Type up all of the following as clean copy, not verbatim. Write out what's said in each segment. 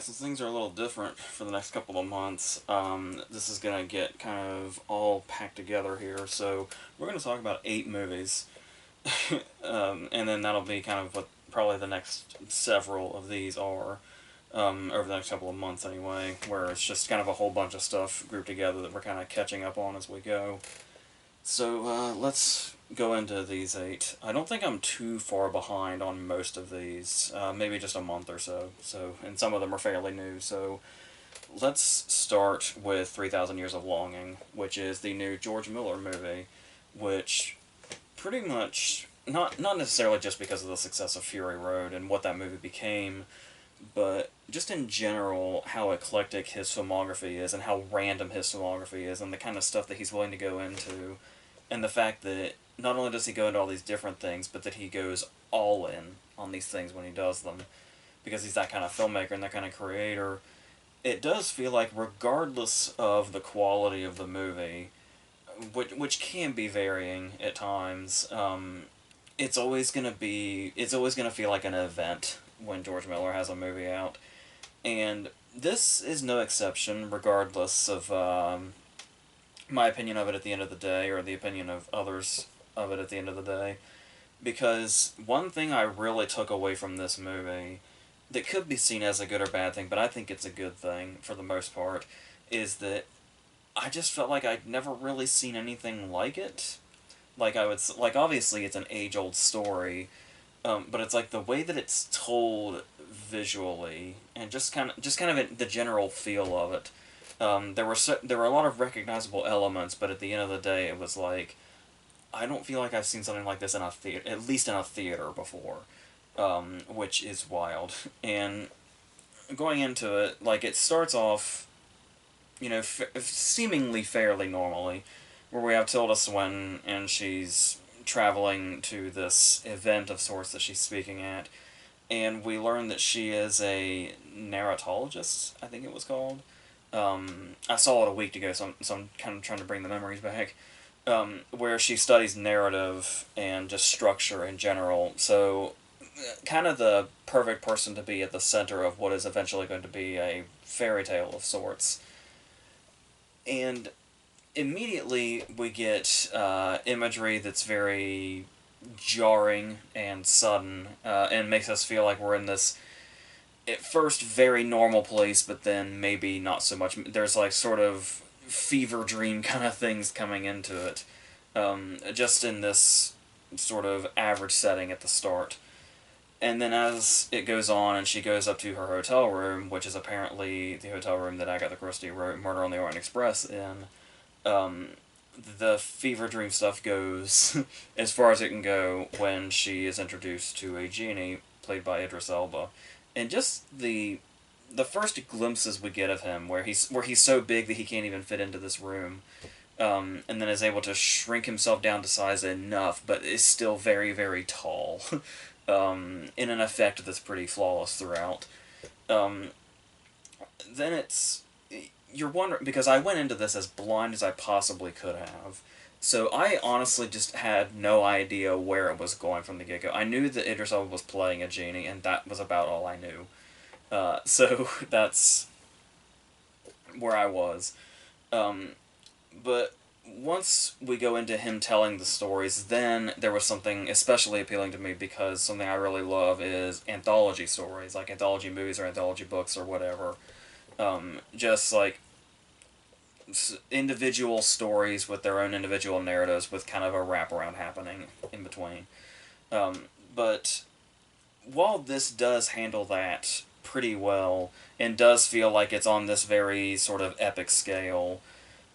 Alright, since things are a little different for the next couple of months, this is going to get kind of all packed together here. So, we're going to talk about 8 movies, and then that'll be kind of what probably the next several of these are, over the next couple of months anyway, where it's just kind of a whole bunch of stuff grouped together that we're kind of catching up on as we go. So, let's go into these 8. I don't think I'm too far behind on most of these, maybe just a month or so. And some of them are fairly new. So, let's start with 3,000 Years of Longing, which is the new George Miller movie, which pretty much, not necessarily just because of the success of Fury Road and what that movie became, but just in general, how eclectic his filmography is and how random his filmography is and the kind of stuff that he's willing to go into, and the fact that not only does he go into all these different things, but that he goes all in on these things when he does them, because he's that kind of filmmaker and that kind of creator. It does feel like, regardless of the quality of the movie, which can be varying at times, it's always gonna feel like an event when George Miller has a movie out, and this is no exception, regardless of my opinion of it at the end of the day, or the opinion of others of it at the end of the day. Because one thing I really took away from this movie, that could be seen as a good or bad thing, but I think it's a good thing for the most part, is that I just felt like I'd never really seen anything like it. Like, obviously it's an age-old story, but it's like the way that it's told visually, and just kind of the general feel of it. There were a lot of recognizable elements, but at the end of the day, it was like, I don't feel like I've seen something like this in a theater, at least in a theater before, which is wild. And going into it, like, it starts off, seemingly fairly normally, where we have Tilda Swinton, and she's traveling to this event of sorts that she's speaking at, and we learn that she is a narratologist, I think it was called. I saw it a week ago, so I'm kind of trying to bring the memories back. Where she studies narrative and just structure in general. So, kind of the perfect person to be at the center of what is eventually going to be a fairy tale of sorts. And immediately we get imagery that's very jarring and sudden, and makes us feel like we're in this, at first, very normal place, but then maybe not so much. There's like sort of fever dream kind of things coming into it, just in this sort of average setting at the start. And then as it goes on and she goes up to her hotel room, which is apparently the hotel room that Agatha Christie wrote Murder on the Orient Express in, um, the fever dream stuff goes as far as it can go when she is introduced to a genie played by Idris Elba. And just the first glimpses we get of him, where he's so big that he can't even fit into this room, and then is able to shrink himself down to size enough, but is still very, very tall, in an effect that's pretty flawless throughout. Um, then you're wondering, because I went into this as blind as I possibly could have. So I honestly just had no idea where it was going from the get-go. I knew that Idris Elba was playing a genie, and that was about all I knew. So that's where I was. But once we go into him telling the stories, then there was something especially appealing to me, because something I really love is anthology stories, like anthology movies or anthology books or whatever. Just like individual stories with their own individual narratives with kind of a wraparound happening in between. But while this does handle that pretty well, and does feel like it's on this very sort of epic scale,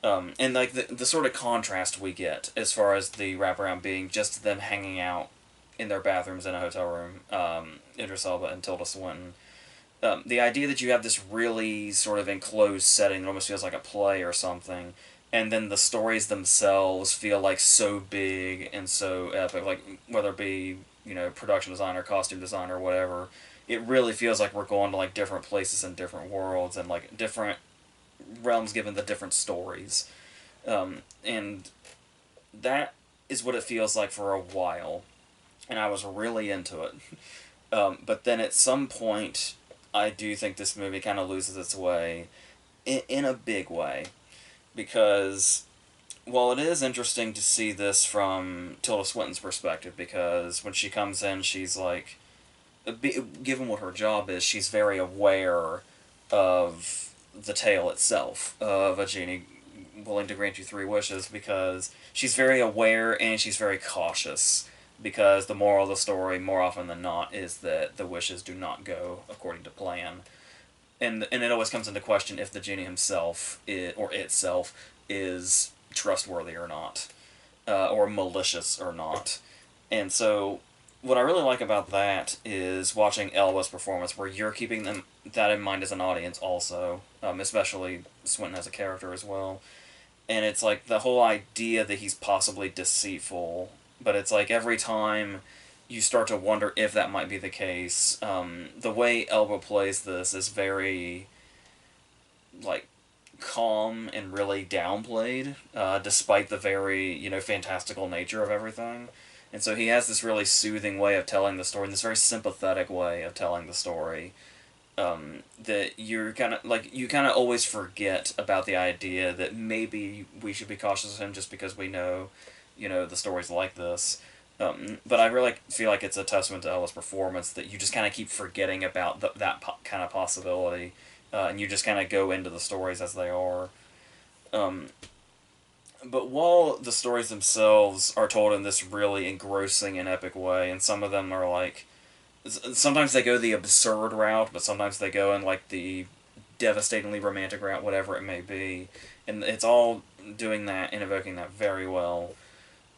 and like the sort of contrast we get as far as the wraparound being just them hanging out in their bathrooms in a hotel room, Idris Elba and Tilda Swinton. The idea that you have this really sort of enclosed setting that almost feels like a play or something, and then the stories themselves feel like so big and so epic, like whether it be, production design or costume design or whatever, it really feels like we're going to like different places and different worlds and like different realms given the different stories. And that is what it feels like for a while, and I was really into it. But then at some point, I do think this movie kind of loses its way in a big way, because while it is interesting to see this from Tilda Swinton's perspective, because when she comes in, she's like, given what her job is, she's very aware of the tale itself, of a genie willing to grant you three wishes, because she's very aware and she's very cautious, because the moral of the story, more often than not, is that the wishes do not go according to plan. And it always comes into question if the genie himself, or itself, is trustworthy or not, or malicious or not. And so, what I really like about that is watching Elba's performance, where you're keeping that in mind as an audience also, especially Swinton as a character as well. And it's like the whole idea that he's possibly deceitful, but it's like every time you start to wonder if that might be the case. The way Elba plays this is very, like, calm and really downplayed, despite the very, fantastical nature of everything. And so he has this really soothing way of telling the story, and this very sympathetic way of telling the story, that you're you kind of always forget about the idea that maybe we should be cautious of him just because we know, the stories like this. But I really feel like it's a testament to Ella's performance that you just kind of keep forgetting about kind of possibility, and you just kind of go into the stories as they are. Um, but while the stories themselves are told in this really engrossing and epic way, and some of them are like, sometimes they go the absurd route, but sometimes they go in like the devastatingly romantic route, whatever it may be, and it's all doing that and evoking that very well.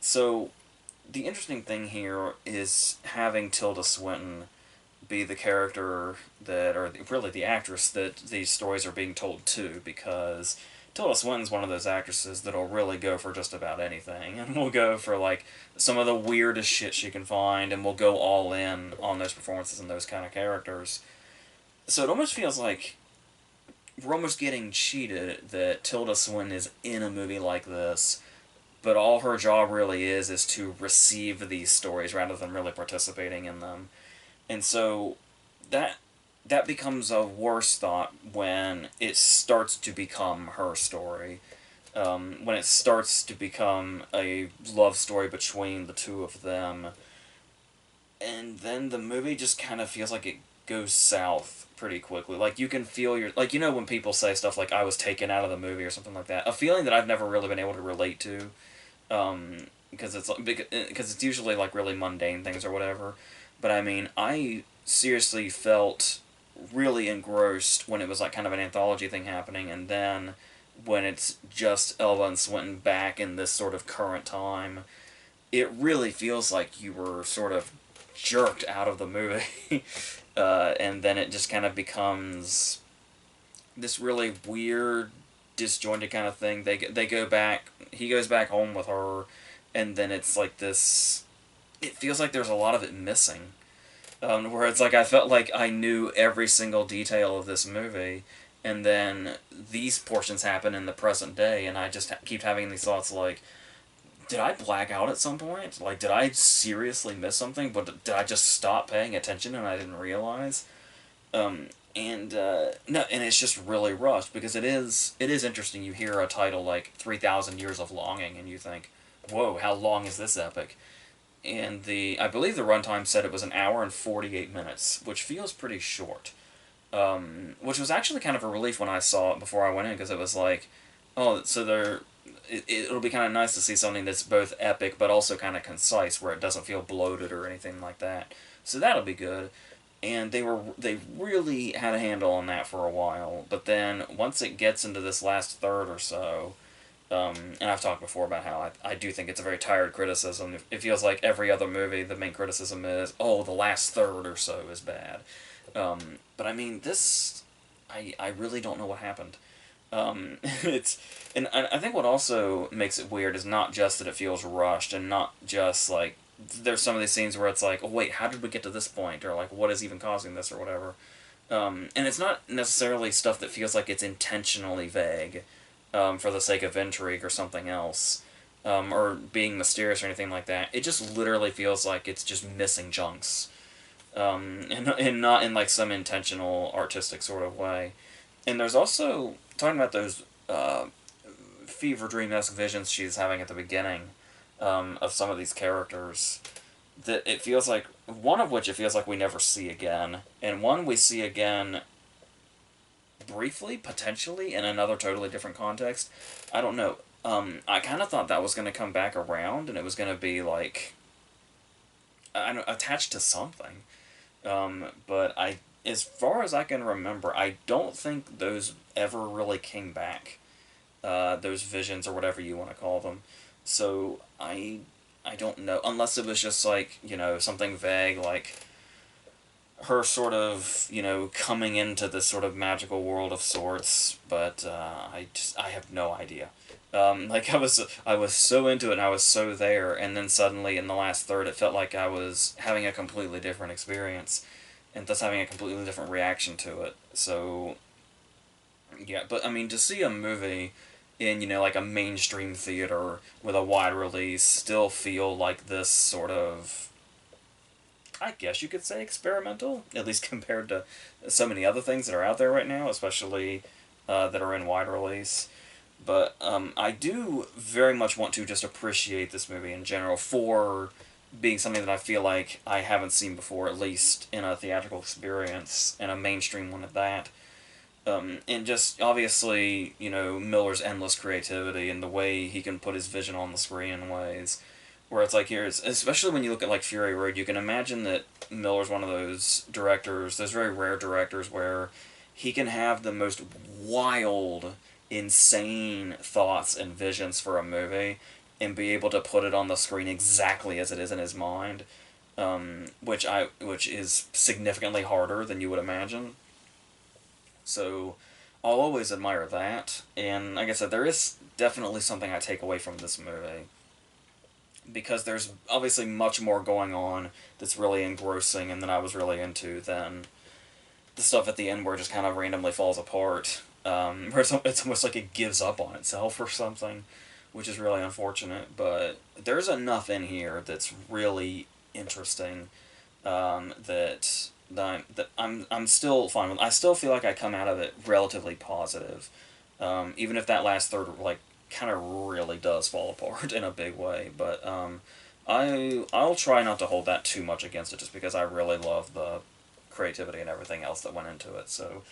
So the interesting thing here is having Tilda Swinton be the character that, or really the actress that these stories are being told to, because Tilda Swinton's one of those actresses that'll really go for just about anything, and will go for like some of the weirdest shit she can find, and will go all in on those performances and those kind of characters. So it almost feels like we're almost getting cheated that Tilda Swinton is in a movie like this, but all her job really is to receive these stories rather than really participating in them. And so that that becomes a worse thought when it starts to become her story. When it starts to become a love story between the two of them. And then the movie just kind of feels like it goes south pretty quickly. Like, you can feel like, when people say stuff like, I was taken out of the movie or something like that. A feeling that I've never really been able to relate to. Because it's usually like really mundane things or whatever. But I mean, I seriously felt really engrossed when it was like kind of an anthology thing happening, and then when it's just Elba and Swinton back in this sort of current time, it really feels like you were sort of jerked out of the movie. And then it just kind of becomes this really weird, disjointed kind of thing. They go back, he goes back home with her, and then it's like this, it feels like there's a lot of it missing. Where it's like I felt like I knew every single detail of this movie, and then these portions happen in the present day, and I just keep having these thoughts like, did I black out at some point? Like, did I seriously miss something? But did I just stop paying attention and I didn't realize? No, and it's just really rushed, because it is interesting. You hear a title like 3,000 Years of Longing, and you think, whoa, how long is this epic? And I believe the runtime said it was an hour and 48 minutes, which feels pretty short. Which was actually kind of a relief when I saw it before I went in, because it was like, oh, so it'll be kind of nice to see something that's both epic but also kind of concise, where it doesn't feel bloated or anything like that. So that'll be good. And they really had a handle on that for a while, but then once it gets into this last third or so, and I've talked before about how I do think it's a very tired criticism. It feels like every other movie, the main criticism is, oh, the last third or so is bad. But I mean, this, I really don't know what happened. It's, and I think what also makes it weird is not just that it feels rushed, and not just like, there's some of these scenes where it's like, oh wait, how did we get to this point? Or like, what is even causing this, or whatever. And it's not necessarily stuff that feels like it's intentionally vague, for the sake of intrigue or something else, or being mysterious or anything like that. It just literally feels like it's just missing chunks. and not in like some intentional artistic sort of way. And there's also talking about those fever dream-esque visions she's having at the beginning of some of these characters. That it feels like one of which it feels like we never see again, and one we see again briefly, potentially in another totally different context. I don't know. I kind of thought that was going to come back around, and it was going to be like I don't, attached to something. But as far as I can remember, I don't think those ever really came back. Those visions or whatever you want to call them. So I don't know unless it was just like something vague like her sort of coming into this sort of magical world of sorts. But I have no idea. Like I was so into it and I was so there, and then suddenly in the last third it felt like I was having a completely different experience, and thus having a completely different reaction to it. So yeah, but I mean to see a movie in like a mainstream theater with a wide release still feel like this sort of, I guess you could say, experimental, at least compared to so many other things that are out there right now, especially that are in wide release. But I do very much want to just appreciate this movie in general for being something that I feel like I haven't seen before, at least in a theatrical experience, and a mainstream one at that. And just obviously, Miller's endless creativity and the way he can put his vision on the screen in ways where it's like here's, especially when you look at like Fury Road, you can imagine that Miller's one of those directors, those very rare directors where he can have the most wild, insane thoughts and visions for a movie and be able to put it on the screen exactly as it is in his mind, which is significantly harder than you would imagine. So I'll always admire that. And like I said, there is definitely something I take away from this movie. Because there's obviously much more going on that's really engrossing and that I was really into than the stuff at the end where it just kind of randomly falls apart. Where it's almost like it gives up on itself or something, which is really unfortunate. But there's enough in here that's really interesting that I'm still fine with. I still feel like I come out of it relatively positive, even if that last third like kind of really does fall apart in a big way. But I'll try not to hold that too much against it, just because I really love the creativity and everything else that went into it. So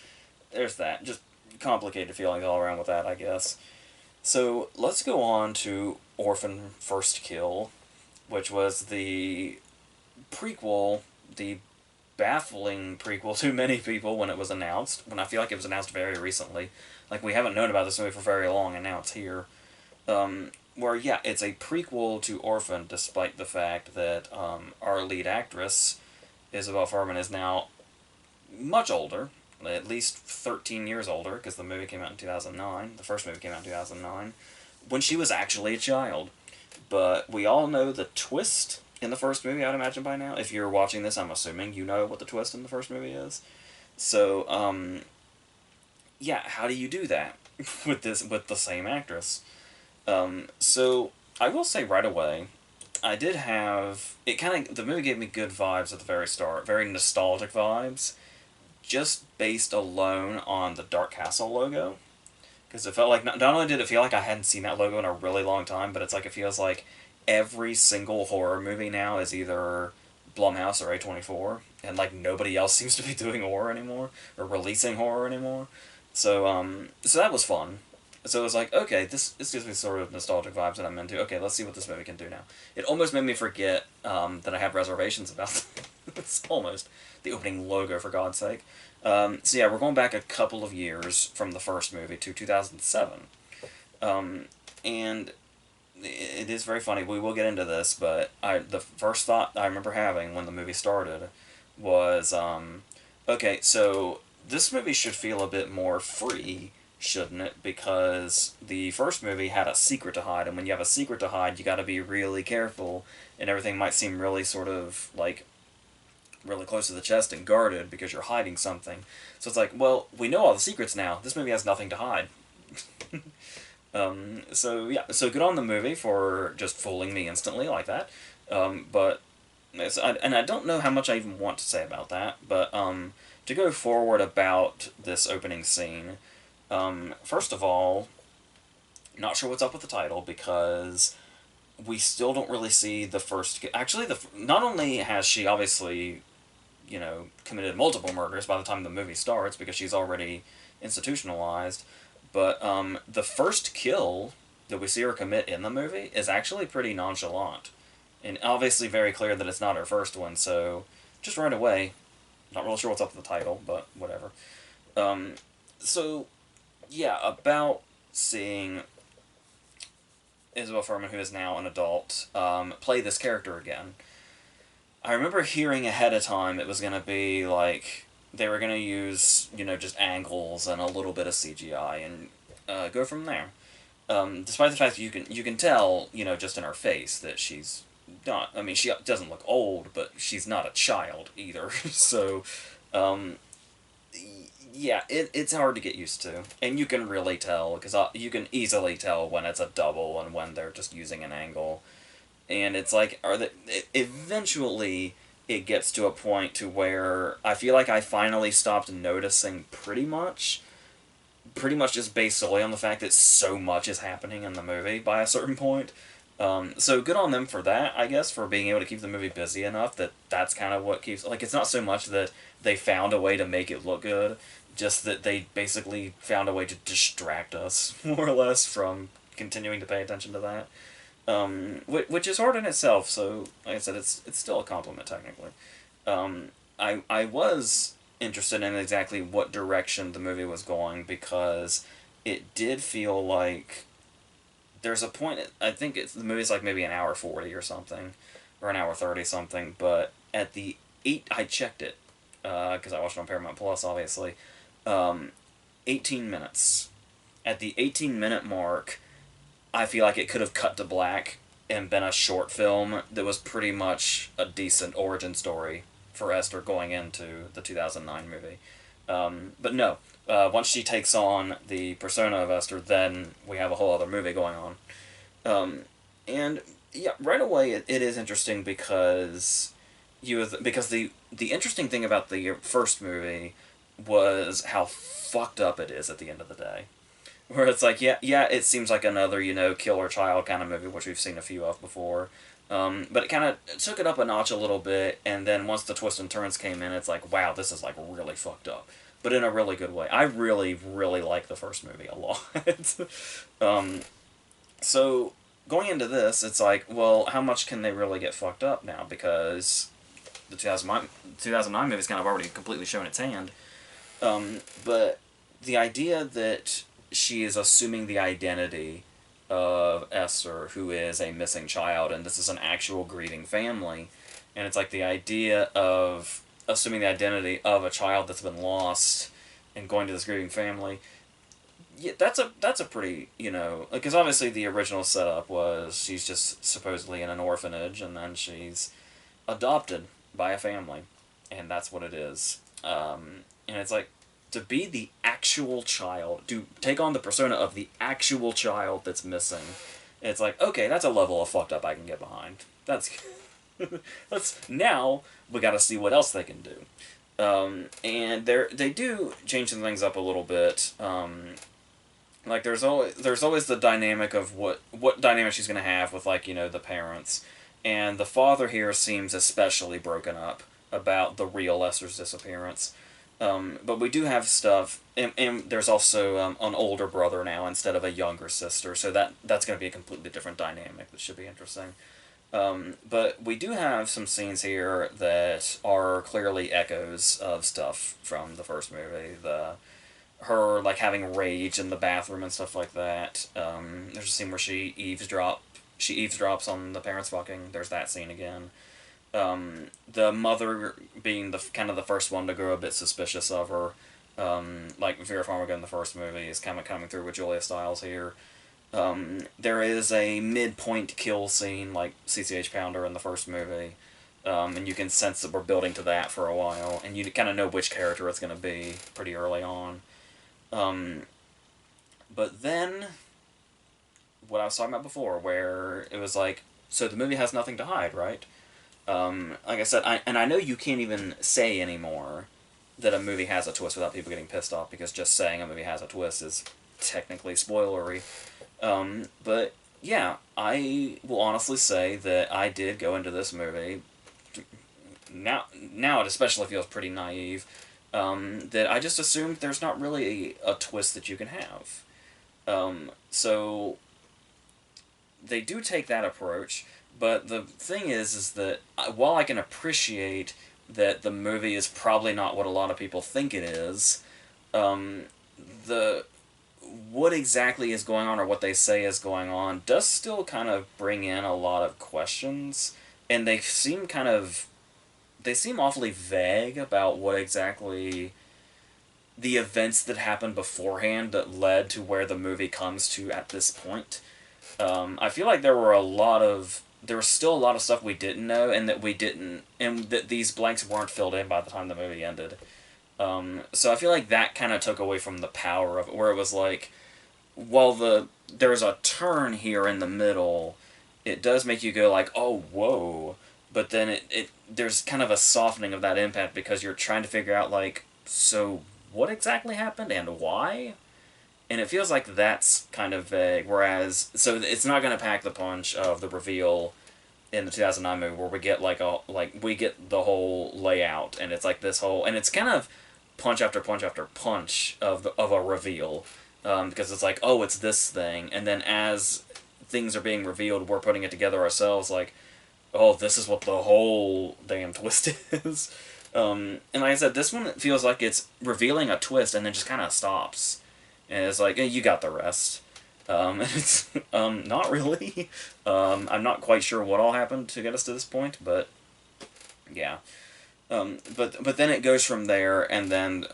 there's that. Just complicated feelings all around with that, I guess. So let's go on to Orphan First Kill, which was the prequel, the baffling prequel to many people when it was announced. When I feel like it was announced very recently, like we haven't known about this movie for very long, and now it's here. Where yeah, it's a prequel to Orphan, despite the fact that our lead actress, Isabel Fuhrman, is now much older, at least 13 years older, because the movie came out in 2009. The first movie came out in 2009, when she was actually a child. But we all know the twist in the first movie, I would imagine by now. If you're watching this, I'm assuming you know what the twist in the first movie is. So, yeah, how do you do that with the same actress? So I will say right away, I did have it. Kind of the movie gave me good vibes at the very start, very nostalgic vibes, just based alone on the Dark Castle logo. Because it felt like not only did it feel like I hadn't seen that logo in a really long time, but it's like it feels like every single horror movie now is either Blumhouse or A24, and like nobody else seems to be doing horror anymore or releasing horror anymore. So that was fun. So it was like, okay, this gives me sort of nostalgic vibes that I'm into. Okay, let's see what this movie can do now. It almost made me forget that I have reservations about it's almost the opening logo, for God's sake. So yeah, we're going back a couple of years from the first movie to 2007. And it is very funny. We will get into this, but the first thought I remember having when the movie started was, okay, so this movie should feel a bit more free, shouldn't it? Because the first movie had a secret to hide, and when you have a secret to hide, you got to be really careful, and everything might seem really sort of like really close to the chest and guarded because you're hiding something. So it's like, well, we know all the secrets now. This movie has nothing to hide. So yeah, so good on the movie for just fooling me instantly like that. But and I don't know how much I even want to say about that, but to go forward about this opening scene, first of all, not sure what's up with the title because we still don't really see the first. Actually, not only has she obviously, committed multiple murders by the time the movie starts because she's already institutionalized, but the first kill that we see her commit in the movie is actually pretty nonchalant, and obviously very clear that it's not her first one. So just right away, not really sure what's up with the title, but whatever. Um, so yeah, about seeing Isabel Furman, who is now an adult, play this character again. I remember hearing ahead of time it was going to be like they were going to use, just angles and a little bit of CGI and go from there. Despite the fact that you can tell, just in her face that she's not. I mean, she doesn't look old, but she's not a child either. So, um, yeah, it's hard to get used to, and you can really tell because you can easily tell when it's a double and when they're just using an angle, and it's like eventually it gets to a point to where I feel like I finally stopped noticing pretty much just based solely on the fact that so much is happening in the movie by a certain point. So good on them for that, I guess, for being able to keep the movie busy enough that that's kind of what keeps. Like, it's not so much that they found a way to make it look good, just that they basically found a way to distract us, more or less, from continuing to pay attention to that. Which is hard in itself, so, like I said, it's still a compliment, technically. I was interested in exactly what direction the movie was going because it did feel like there's a point. I think the movie's like maybe an hour 40 or something, or an hour 30 something. But at the I checked it because I watched it on Paramount Plus, obviously. 18 minutes. At the 18-minute mark, I feel like it could have cut to black and been a short film that was pretty much a decent origin story for Esther going into the 2009 movie. But no, once she takes on the persona of Esther, then we have a whole other movie going on. And yeah, right away it is interesting because the interesting thing about the first movie was how fucked up it is at the end of the day. Where it's like, yeah, it seems like another, killer child kind of movie, which we've seen a few of before. But it kind of took it up a notch a little bit, and then once the twists and turns came in, it's like, wow, this is like really fucked up. But in a really good way. I really, really like the first movie a lot. So, going into this, it's like, well, how much can they really get fucked up now? Because the 2009 movie's kind of already completely shown its hand. But the idea that she is assuming the identity of Esther, who is a missing child, and this is an actual grieving family, and it's like the idea of assuming the identity of a child that's been lost and going to this grieving family. Yeah, that's a pretty, because obviously the original setup was she's just supposedly in an orphanage and then she's adopted by a family, and that's what it is. And it's like, to be the actual child, to take on the persona of the actual child that's missing, it's like, okay, that's a level of fucked up I can get behind. That's now we got to see what else they can do. And they do change some things up a little bit. Like there's always the dynamic of what dynamic she's gonna have with, like, the parents, and the father here seems especially broken up about the real Esther's disappearance. But we do have stuff, and there's also an older brother now instead of a younger sister, so that's going to be a completely different dynamic that should be interesting. But we do have some scenes here that are clearly echoes of stuff from the first movie. Her, like, having rage in the bathroom and stuff like that. There's a scene where she eavesdrops on the parents fucking. There's that scene again. The mother being the kind of the first one to grow a bit suspicious of her, like Vera Farmiga in the first movie, is kind of coming through with Julia Stiles here. There is a midpoint kill scene like CCH Pounder in the first movie, and you can sense that we're building to that for a while, and you kind of know which character it's going to be pretty early on. But then, what I was talking about before, where it was like, so the movie has nothing to hide, right? Like I said, I know you can't even say anymore that a movie has a twist without people getting pissed off, because just saying a movie has a twist is technically spoilery. But yeah, I will honestly say that I did go into this movie, now it especially feels pretty naive, that I just assumed there's not really a twist that you can have. So they do take that approach, but the thing is that while I can appreciate that the movie is probably not what a lot of people think it is, um, the what exactly is going on, or what they say is going on, does still kind of bring in a lot of questions, and they seem awfully vague about what exactly the events that happened beforehand that led to where the movie comes to at this point. I feel like there was still a lot of stuff we didn't know, and that these blanks weren't filled in by the time the movie ended. So I feel like that kind of took away from the power of it, where it was like, while there's a turn here in the middle, it does make you go like, oh, whoa. But then there's kind of a softening of that impact, because you're trying to figure out, like, so what exactly happened and why? And it feels like that's kind of vague, whereas, so it's not going to pack the punch of the reveal in the 2009 movie, where we get we get the whole layout, and it's like this whole, and it's kind of punch after punch after punch of a reveal, because it's like, oh, it's this thing, and then as things are being revealed, we're putting it together ourselves, like, oh, this is what the whole damn twist is. And like I said, this one feels like it's revealing a twist and then just kind of stops, and it's like, you got the rest. And it's not really. I'm not quite sure what all happened to get us to this point, but yeah. But then it goes from there, and then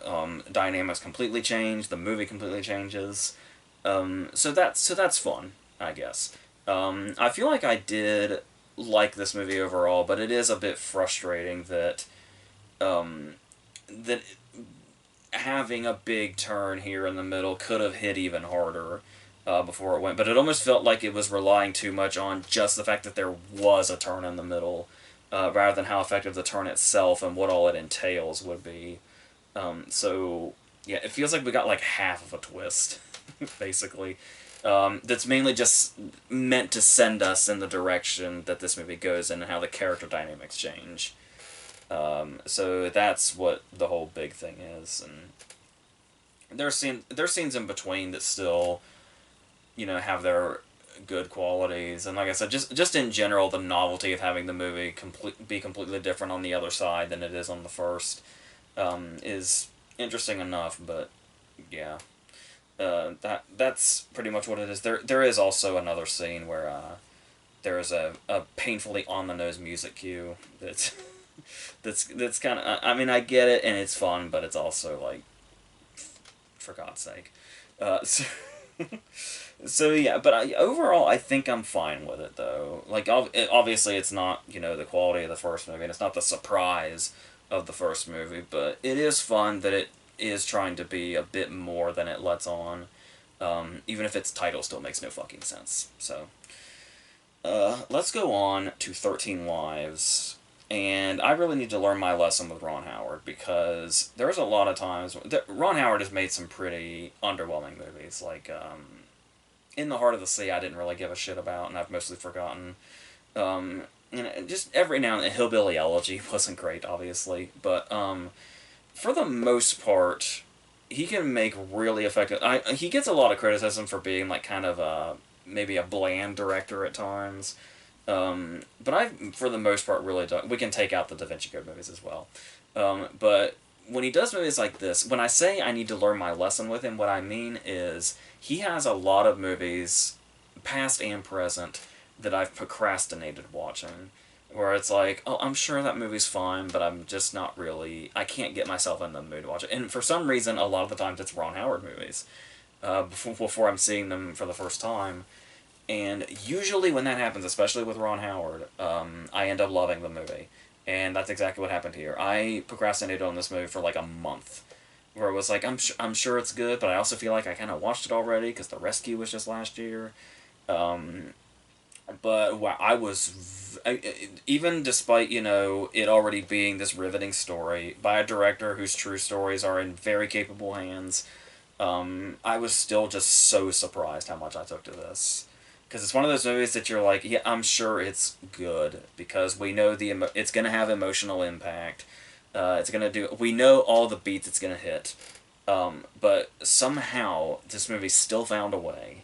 dynamics completely change. The movie completely changes. So that's fun, I guess. I feel like I did like this movie overall, but it is a bit frustrating that having a big turn here in the middle could have hit even harder before it went. But it almost felt like it was relying too much on just the fact that there was a turn in the middle, rather than how effective the turn itself and what all it entails would be. So yeah, it feels like we got like half of a twist, basically. That's mainly just meant to send us in the direction that this movie goes in, and how the character dynamics change. So that's what the whole big thing is, and there's scenes in between that still, have their good qualities, and like I said, just in general, the novelty of having the movie be completely different on the other side than it is on the first, is interesting enough. But yeah, that's pretty much what it is. There is also another scene where there is a painfully on the nose music cue that's that's kind of, I mean, I get it and it's fun, but it's also like, for God's sake. So so yeah, but overall I think I'm fine with it though. Like, obviously it's not, the quality of the first movie, and it's not the surprise of the first movie, but it is fun that it is trying to be a bit more than it lets on, even if its title still makes no fucking sense. So, let's go on to 13 Lives. And I really need to learn my lesson with Ron Howard, because there's a lot of times Ron Howard has made some pretty underwhelming movies. Like, In the Heart of the Sea, I didn't really give a shit about, and I've mostly forgotten. Just every now and then, Hillbilly Elegy wasn't great, obviously, but for the most part, he can make really effective. He gets a lot of criticism for being like kind of maybe a bland director at times. But I, for the most part, really don't. We can take out the Da Vinci Code movies as well. But when he does movies like this, when I say I need to learn my lesson with him, what I mean is he has a lot of movies, past and present, that I've procrastinated watching. Where it's like, oh, I'm sure that movie's fine, but I'm just not really, I can't get myself in the mood to watch it. And for some reason, a lot of the times it's Ron Howard movies, before I'm seeing them for the first time. And usually when that happens, especially with Ron Howard, I end up loving the movie. And that's exactly what happened here. I procrastinated on this movie for like a month, where it was like, I'm sure it's good, but I also feel like I kind of watched it already, because The Rescue was just last year. But wow, even despite it already being this riveting story by a director whose true stories are in very capable hands. I was still just so surprised how much I took to this. Because it's one of those movies that you're like, yeah, I'm sure it's good because we know it's gonna have emotional impact. It's gonna do. We know all the beats it's gonna hit. But somehow this movie still found a way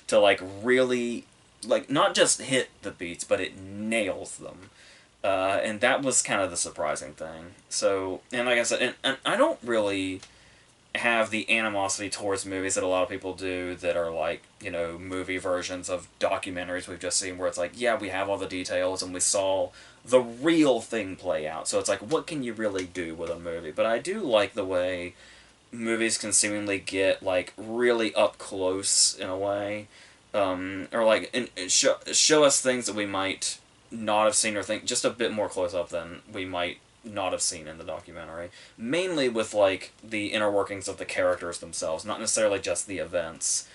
to like really like not just hit the beats, but it nails them. And that was kind of the surprising thing. So, and like I said, and I don't really have the animosity towards movies that a lot of people do that are like, movie versions of documentaries we've just seen where it's like, yeah, we have all the details and we saw the real thing play out. So it's like, what can you really do with a movie? But I do like the way movies can seemingly get like really up close in a way, or like show us things that we might not have seen or think just a bit more close up than we might not have seen in the documentary. Mainly with like the inner workings of the characters themselves, not necessarily just the events.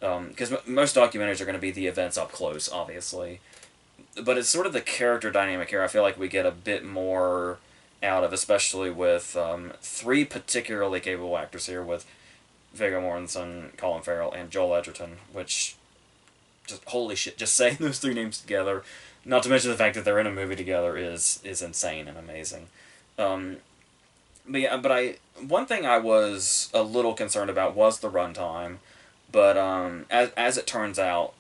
Because most documentaries are going to be the events up close, obviously, but it's sort of the character dynamic here. I feel like we get a bit more out of, especially with three particularly capable actors here with Viggo Mortensen, Colin Farrell, and Joel Edgerton. Which, just holy shit, just saying those three names together, not to mention the fact that they're in a movie together, is insane and amazing. Um, but yeah, one thing I was a little concerned about was the runtime, but as it turns out,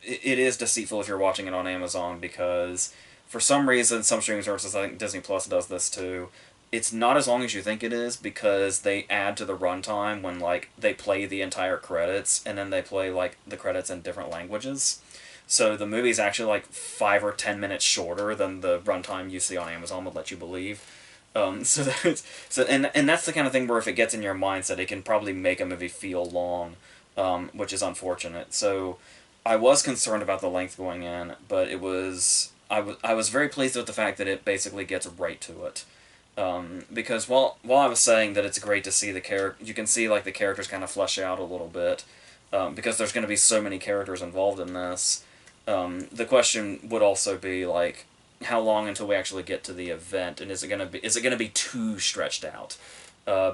it is deceitful if you're watching it on Amazon because for some reason some streaming services, I think Disney Plus does this too. It's not as long as you think it is because they add to the runtime when like they play the entire credits and then they play like the credits in different languages. So the movie is actually like 5 or 10 minutes shorter than the runtime you see on Amazon would let you believe. So and that's the kind of thing where if it gets in your mindset, it can probably make a movie feel long, which is unfortunate. So I was concerned about the length going in, but I was very pleased with the fact that it basically gets right to it. Because while I was saying that it's great to see you can see like the characters kind of flesh out a little bit, because there's going to be so many characters involved in this. The question would also be like, how long until we actually get to the event, and is it gonna be too stretched out?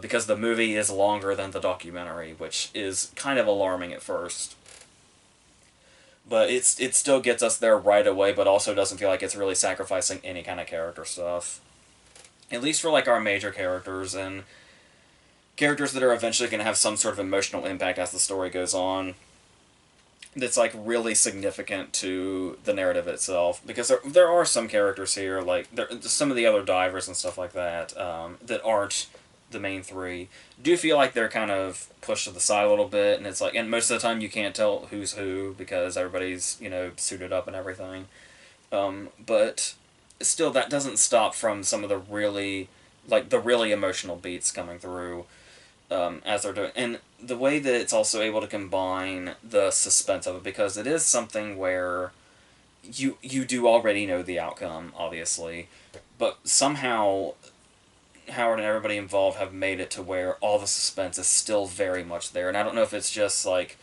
Because the movie is longer than the documentary, which is kind of alarming at first. But it still gets us there right away, but also doesn't feel like it's really sacrificing any kind of character stuff. At least for like our major characters and characters that are eventually going to have some sort of emotional impact as the story goes on. That's like really significant to the narrative itself because there are some characters here like some of the other divers and stuff like that, that aren't the main three. Do feel like they're kind of pushed to the side a little bit, and it's like, and most of the time you can't tell who's who because everybody's suited up and everything. But still, that doesn't stop from some of the really emotional beats coming through, as they're doing, and the way that it's also able to combine the suspense of it because it is something where you do already know the outcome, obviously, but somehow Howard and everybody involved have made it to where all the suspense is still very much there. And I don't know if it's just like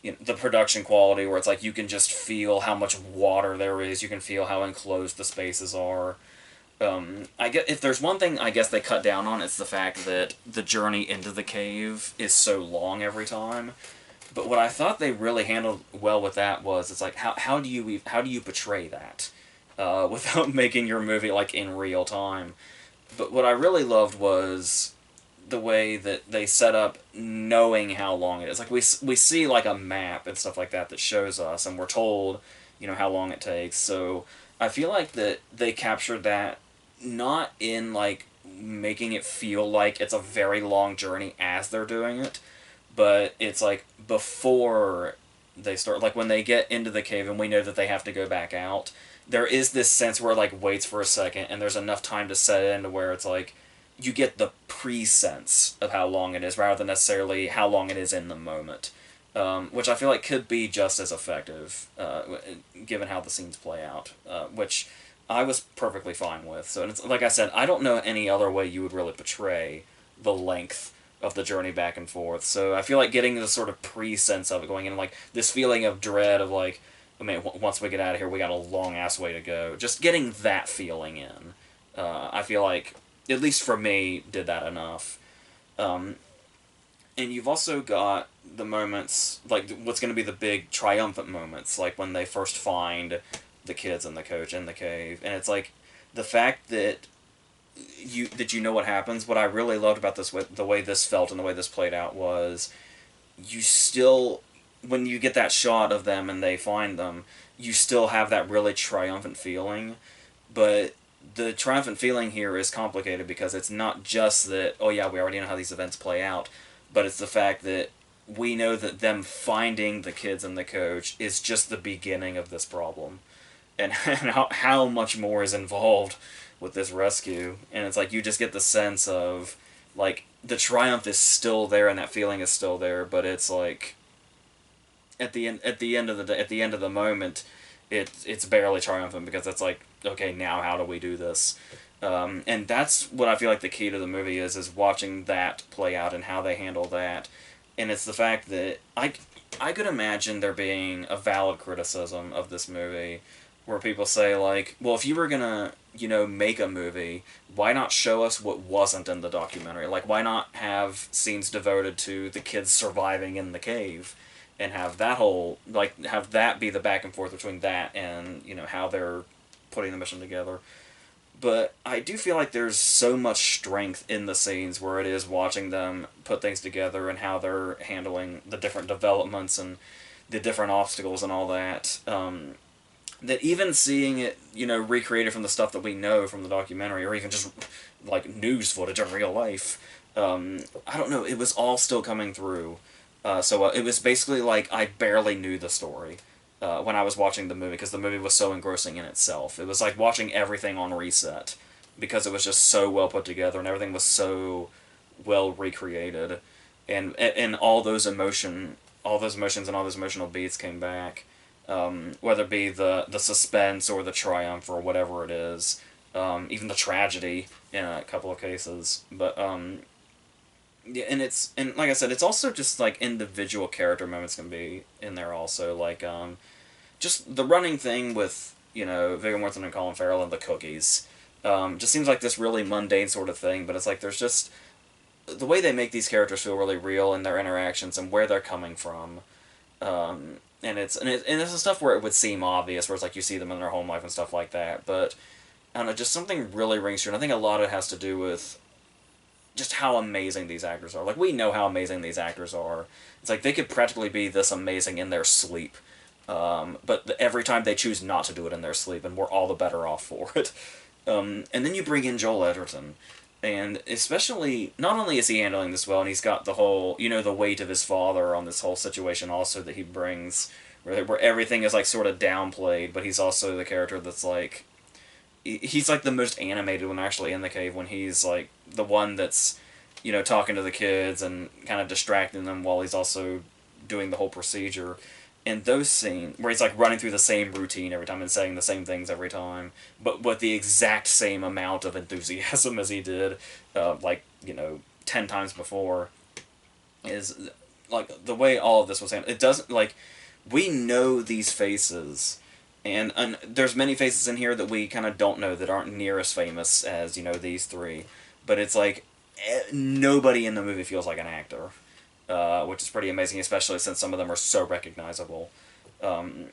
the production quality where it's like you can just feel how much water there is, you can feel how enclosed the spaces are. I get if there's one thing I guess they cut down on, it's the fact that the journey into the cave is so long every time. But what I thought they really handled well with that was it's like how do you portray that, without making your movie like in real time. But what I really loved was the way that they set up knowing how long it is. Like we see like a map and stuff like that that shows us, and we're told how long it takes. So I feel like that they captured that not in like making it feel like it's a very long journey as they're doing it, but it's like before they start, like when they get into the cave and we know that they have to go back out, there is this sense where it like waits for a second and there's enough time to set in to where it's like you get the pre-sense of how long it is rather than necessarily how long it is in the moment, which I feel like could be just as effective, given how the scenes play out, which I was perfectly fine with. So it's, like I said, I don't know any other way you would really portray the length of the journey back and forth. So I feel like getting this sort of pre-sense of it going in, like this feeling of dread of like, I mean, once we get out of here, we got a long ass way to go. Just getting that feeling in, I feel like, at least for me, did that enough. Um, and you've also got the moments, like what's going to be the big triumphant moments, like when they first find the kids and the coach in the cave, and it's like the fact that you know what happens. What I really loved about this, the way this felt and the way this played out, was you still, when you get that shot of them and they find them, you still have that really triumphant feeling, but the triumphant feeling here is complicated because it's not just that, oh yeah, we already know how these events play out, but it's the fact that we know that them finding the kids and the coach is just the beginning of this problem. And, and how much more is involved with this rescue. And it's like you just get the sense of, like, the triumph is still there and that feeling is still there, but it's like at the end of the day, at the end of the moment, it's barely triumphant because it's like, okay, now how do we do this? And that's what I feel like the key to the movie is watching that play out and how they handle that. And it's the fact that I could imagine there being a valid criticism of this movie where people say, like, well, if you were gonna, make a movie, why not show us what wasn't in the documentary? Like, why not have scenes devoted to the kids surviving in the cave? And have that whole, like, have that be the back and forth between that and, how they're putting the mission together. But I do feel like there's so much strength in the scenes where it is watching them put things together and how they're handling the different developments and the different obstacles and all that. That even seeing it, recreated from the stuff that we know from the documentary, or even just like news footage in real life, I don't know, it was all still coming through. So it was basically like I barely knew the story when I was watching the movie, because the movie was so engrossing in itself. It was like watching everything on reset, because it was just so well put together and everything was so well recreated, and all those emotions and all those emotional beats came back, whether it be the suspense or the triumph or whatever it is, even the tragedy in a couple of cases, but yeah, and like I said, it's also just like individual character moments can be in there also, like just the running thing with Viggo Mortensen and Colin Farrell and the cookies, just seems like this really mundane sort of thing, but it's like there's just the way they make these characters feel really real in their interactions and where they're coming from, and it's the stuff where it would seem obvious, where it's like you see them in their home life and stuff like that, but I don't know, just something really rings true, and I think a lot of it has to do with just how amazing these actors are. Like, we know how amazing these actors are. It's like they could practically be this amazing in their sleep. But every time they choose not to do it in their sleep, and we're all the better off for it. And then you bring in Joel Edgerton. And especially, not only is he handling this well, and he's got the whole, the weight of his father on this whole situation also that he brings, where everything is, like, sort of downplayed, but he's also the character that's, like, he's like the most animated when actually in the cave, when he's like the one that's talking to the kids and kind of distracting them while he's also doing the whole procedure. And those scenes where he's like running through the same routine every time and saying the same things every time, but with the exact same amount of enthusiasm as he did, 10 times before, is like the way all of this was handled. It doesn't, like, we know these faces. And there's many faces in here that we kind of don't know, that aren't near as famous as, these three. But it's like, nobody in the movie feels like an actor. Which is pretty amazing, especially since some of them are so recognizable. And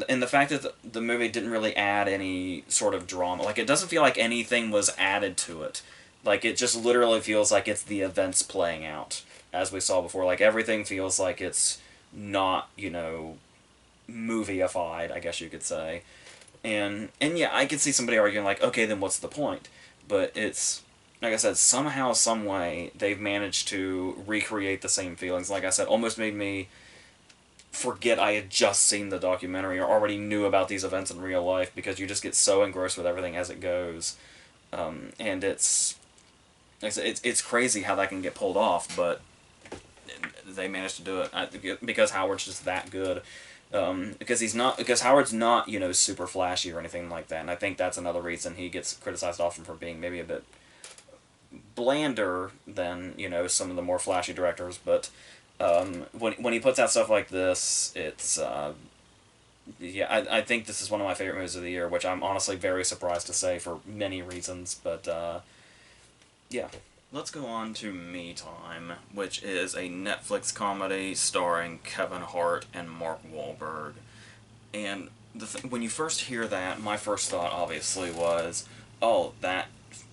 the fact that the movie didn't really add any sort of drama. Like, it doesn't feel like anything was added to it. Like, it just literally feels like it's the events playing out, as we saw before. Like, everything feels like it's not, movie-ified, I guess you could say. And yeah, I could see somebody arguing, like, okay, then what's the point? But it's, like I said, somehow, some way, they've managed to recreate the same feelings. Like I said, almost made me forget I had just seen the documentary or already knew about these events in real life, because you just get so engrossed with everything as it goes. And it's, like I said, it's crazy how that can get pulled off, but they managed to do it. Because Howard's just that good. Because Howard's not, super flashy or anything like that, and I think that's another reason he gets criticized often for being maybe a bit blander than, some of the more flashy directors, but when he puts out stuff like this, it's Yeah, I think this is one of my favorite movies of the year, which I'm honestly very surprised to say for many reasons. But yeah, let's go on to Me Time, which is a Netflix comedy starring Kevin Hart and Mark Wahlberg. And when you first hear that, my first thought obviously was, oh, that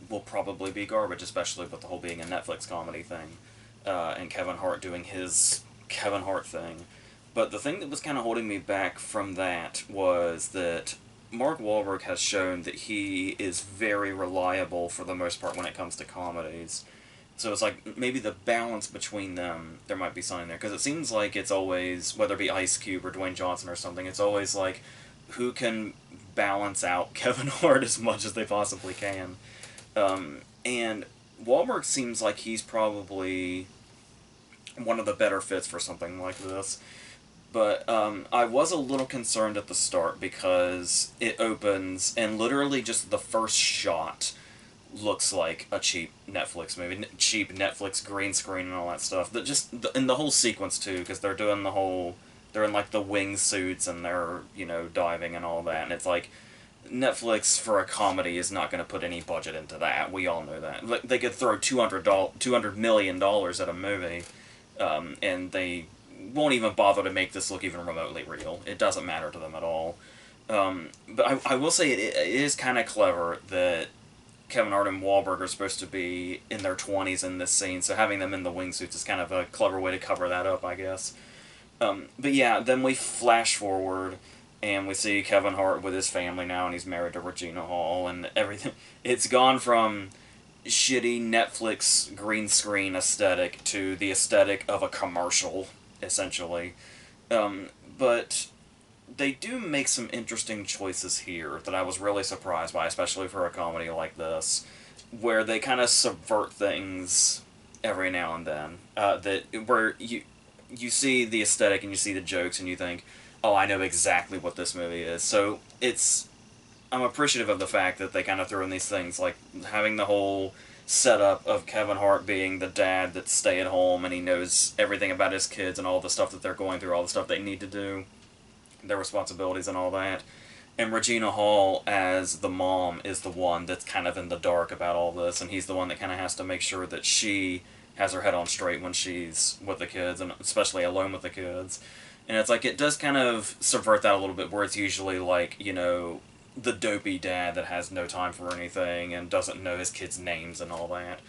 will probably be garbage, especially with the whole being a Netflix comedy thing, and Kevin Hart doing his Kevin Hart thing. But the thing that was kind of holding me back from that was that Mark Wahlberg has shown that he is very reliable for the most part when it comes to comedies. So it's like maybe the balance between them, there might be something there. Because it seems like it's always, whether it be Ice Cube or Dwayne Johnson or something, it's always like who can balance out Kevin Hart as much as they possibly can. And Wahlberg seems like he's probably one of the better fits for something like this. But I was a little concerned at the start because it opens and literally just the first shot looks like a cheap Netflix movie, cheap Netflix green screen and all that stuff. That just in the whole sequence too, because they're doing the whole, they're in like the wingsuits and they're diving and all that, and it's like Netflix for a comedy is not going to put any budget into that. We all know that. Like they could throw $200 million at a movie, and they won't even bother to make this look even remotely real. It doesn't matter to them at all. But I will say it is kind of clever that Kevin Hart and Wahlberg are supposed to be in their 20s in this scene, so having them in the wingsuits is kind of a clever way to cover that up, I guess. But yeah, then we flash forward, and we see Kevin Hart with his family now, and he's married to Regina Hall, and everything. It's gone from shitty Netflix green screen aesthetic to the aesthetic of a commercial, essentially. But they do make some interesting choices here that I was really surprised by, especially for a comedy like this, where they kind of subvert things every now and then. That where you see the aesthetic and you see the jokes and you think, oh, I know exactly what this movie is. So I'm appreciative of the fact that they kind of throw in these things, like having the whole setup of Kevin Hart being the dad that's stay at home and he knows everything about his kids and all the stuff that they're going through, all the stuff they need to do, their responsibilities and all that. And Regina Hall as the mom is the one that's kind of in the dark about all this, and he's the one that kind of has to make sure that she has her head on straight when she's with the kids, and especially alone with the kids. And it's like, it does kind of subvert that a little bit, where it's usually like, the dopey dad that has no time for anything and doesn't know his kids' names and all that.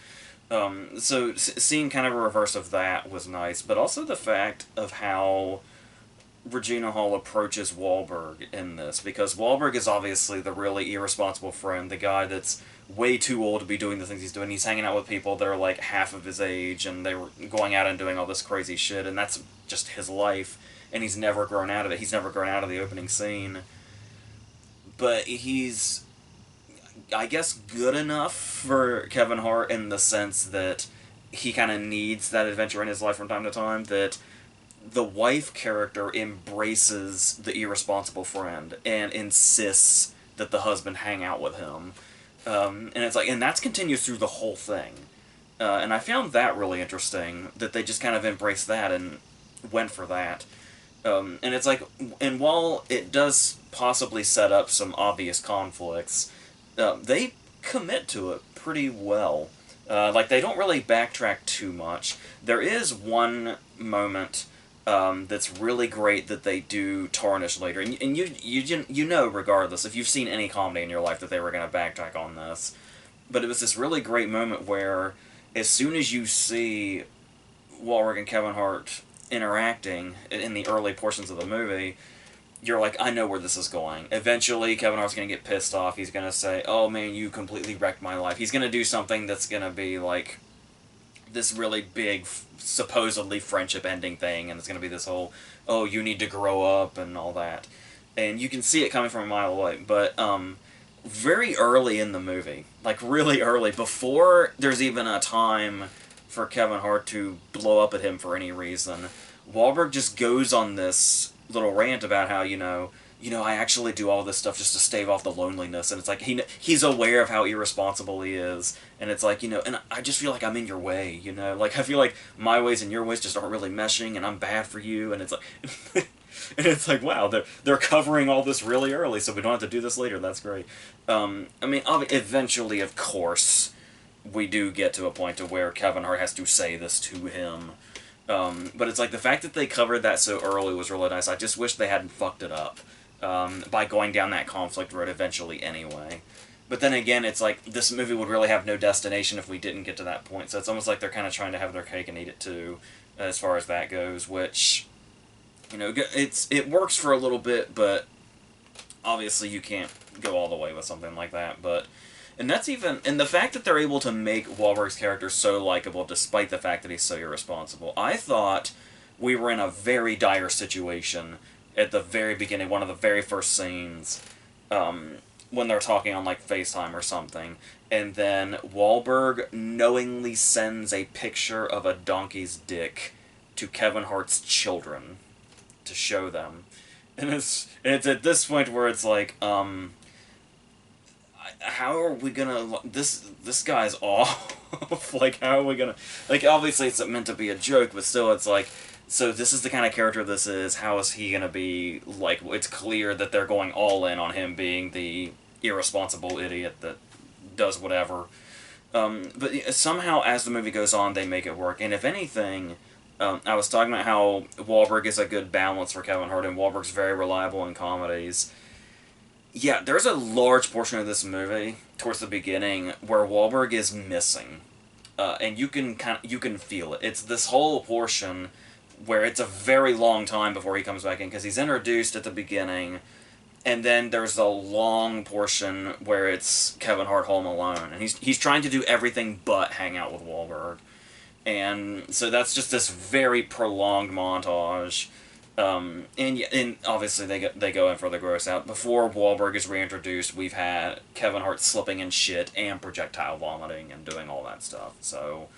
So seeing kind of a reverse of that was nice, but also the fact of how Regina Hall approaches Wahlberg in this, because Wahlberg is obviously the really irresponsible friend, the guy that's way too old to be doing the things he's doing. He's hanging out with people that are like half of his age, and they were going out and doing all this crazy shit, and that's just his life, and he's never grown out of it. He's never grown out of the opening scene. But he's, I guess, good enough for Kevin Hart in the sense that he kind of needs that adventure in his life from time to time, that the wife character embraces the irresponsible friend and insists that the husband hang out with him. And it's like, and that's continues through the whole thing. And I found that really interesting, that they just kind of embraced that and went for that. And it's like, and while it does possibly set up some obvious conflicts, they commit to it pretty well. Like, they don't really backtrack too much. There is one moment that's really great that they do tarnish later, and you know, regardless, if you've seen any comedy in your life, that they were going to backtrack on this. But it was this really great moment where, as soon as you see Wahlberg and Kevin Hart interacting in the early portions of the movie, you're like, I know where this is going. Eventually, Kevin Hart's going to get pissed off. He's going to say, oh man, you completely wrecked my life. He's going to do something that's going to be like this really big, supposedly friendship-ending thing, and it's going to be this whole, oh, you need to grow up and all that. And you can see it coming from a mile away. But very early in the movie, like really early, before there's even a time for Kevin Hart to blow up at him for any reason, Wahlberg just goes on this little rant about how, I actually do all this stuff just to stave off the loneliness, and it's like he's aware of how irresponsible he is, and it's like, and I just feel like I'm in your way, like I feel like my ways and your ways just aren't really meshing, and I'm bad for you, and it's like, And it's like, wow, they're covering all this really early, so we don't have to do this later. That's great. I mean, eventually, of course, we do get to a point to where Kevin Hart has to say this to him. But it's like the fact that they covered that so early was really nice. I just wish they hadn't fucked it up by going down that conflict road eventually anyway. But then again, it's like this movie would really have no destination if we didn't get to that point. So it's almost like they're kind of trying to have their cake and eat it too, as far as that goes. Which, it works for a little bit, but obviously you can't go all the way with something like that. And the fact that they're able to make Wahlberg's character so likable despite the fact that he's so irresponsible. I thought we were in a very dire situation at the very beginning, one of the very first scenes, when they're talking on, like, FaceTime or something, and then Wahlberg knowingly sends a picture of a donkey's dick to Kevin Hart's children to show them. And it's at this point where it's like, how are we gonna... This guy's off. Like, how are we gonna... Like, obviously it's meant to be a joke, but still it's like... So this is the kind of character this is. How is he gonna be... Like, it's clear that they're going all in on him being the irresponsible idiot that does whatever. But somehow, as the movie goes on, they make it work. And if anything... I was talking about how Wahlberg is a good balance for Kevin Hart, and Wahlberg's very reliable in comedies. Yeah, there's a large portion of this movie towards the beginning where Wahlberg is missing, and you can feel it. It's this whole portion where it's a very long time before he comes back in because he's introduced at the beginning, and then there's a long portion where it's Kevin Hart home alone, and he's trying to do everything but hang out with Wahlberg, and so that's just this very prolonged montage. And obviously they go in for the gross out. Before Wahlberg is reintroduced, we've had Kevin Hart slipping in shit and projectile vomiting and doing all that stuff. So,